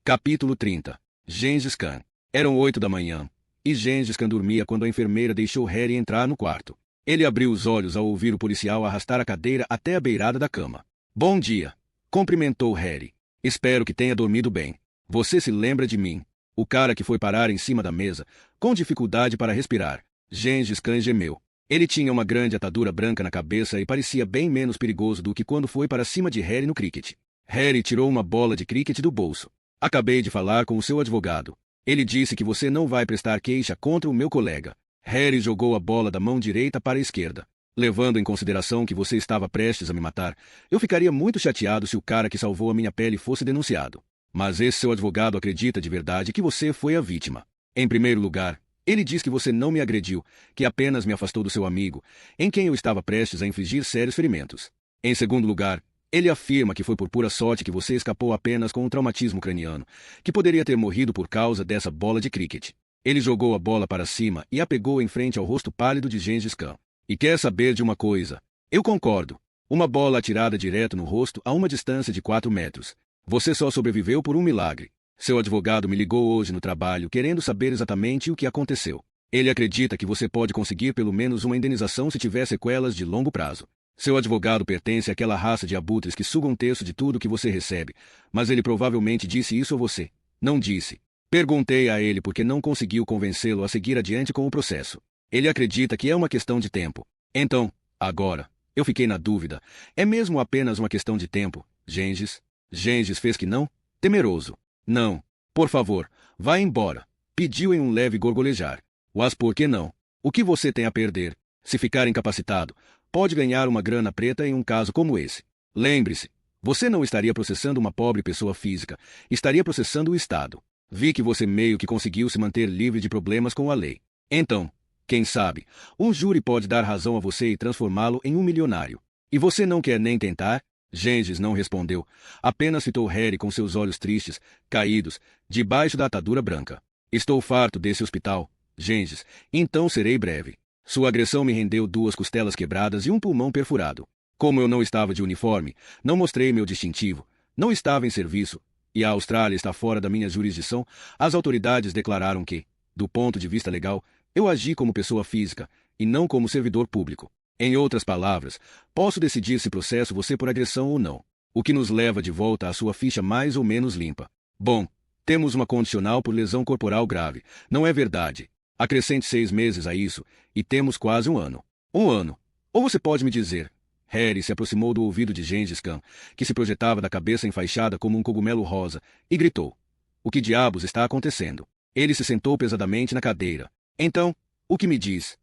Capítulo 30. Gengis Khan. Eram 8 da manhã, e Gengis Khan dormia quando a enfermeira deixou Harry entrar no quarto. Ele abriu os olhos ao ouvir o policial arrastar a cadeira até a beirada da cama. Bom dia, cumprimentou Harry. Espero que tenha dormido bem. Você se lembra de mim? O cara que foi parar em cima da mesa, com dificuldade para respirar. Gengis Khan gemeu. Ele tinha uma grande atadura branca na cabeça e parecia bem menos perigoso do que quando foi para cima de Harry no cricket. Harry tirou uma bola de cricket do bolso. Acabei de falar com o seu advogado. Ele disse que você não vai prestar queixa contra o meu colega. Harry jogou a bola da mão direita para a esquerda. Levando em consideração que você estava prestes a me matar, eu ficaria muito chateado se o cara que salvou a minha pele fosse denunciado. Mas esse seu advogado acredita de verdade que você foi a vítima. Em primeiro lugar, ele diz que você não me agrediu, que apenas me afastou do seu amigo, em quem eu estava prestes a infligir sérios ferimentos. Em segundo lugar, ele afirma que foi por pura sorte que você escapou apenas com um traumatismo craniano, que poderia ter morrido por causa dessa bola de cricket. Ele jogou a bola para cima e a pegou em frente ao rosto pálido de Gengis Khan. E quer saber de uma coisa? Eu concordo. Uma bola atirada direto no rosto a uma distância de 4 metros. Você só sobreviveu por um milagre. Seu advogado me ligou hoje no trabalho querendo saber exatamente o que aconteceu. Ele acredita que você pode conseguir pelo menos uma indenização se tiver sequelas de longo prazo. Seu advogado pertence àquela raça de abutres que sugam um terço de tudo que você recebe, mas ele provavelmente disse isso a você. Não disse. Perguntei a ele porque não conseguiu convencê-lo a seguir adiante com o processo. Ele acredita que é uma questão de tempo. Então, agora, eu fiquei na dúvida. É mesmo apenas uma questão de tempo, Gengis? Gengis fez que não? Temeroso. Não. Por favor, vá embora. Pediu em um leve gorgolejar. Mas por que não? O que você tem a perder? Se ficar incapacitado, pode ganhar uma grana preta em um caso como esse. Lembre-se, você não estaria processando uma pobre pessoa física, estaria processando o Estado. Vi que você meio que conseguiu se manter livre de problemas com a lei. Então, quem sabe, um júri pode dar razão a você e transformá-lo em um milionário. E você não quer nem tentar? Gengis não respondeu, apenas fitou Harry com seus olhos tristes, caídos, debaixo da atadura branca. Estou farto desse hospital, Gengis, então serei breve. Sua agressão me rendeu 2 costelas quebradas e um pulmão perfurado. Como eu não estava de uniforme, não mostrei meu distintivo, não estava em serviço, e a Austrália está fora da minha jurisdição, as autoridades declararam que, do ponto de vista legal, eu agi como pessoa física, e não como servidor público. Em outras palavras, posso decidir se processo você por agressão ou não, o que nos leva de volta à sua ficha mais ou menos limpa. Bom, temos uma condicional por lesão corporal grave, não é verdade? Acrescente 6 meses a isso, e temos quase um ano. Um ano. Ou você pode me dizer... Harry se aproximou do ouvido de Gengis Khan, que se projetava da cabeça enfaixada como um cogumelo rosa, e gritou. O que diabos está acontecendo? Ele se sentou pesadamente na cadeira. Então, o que me diz?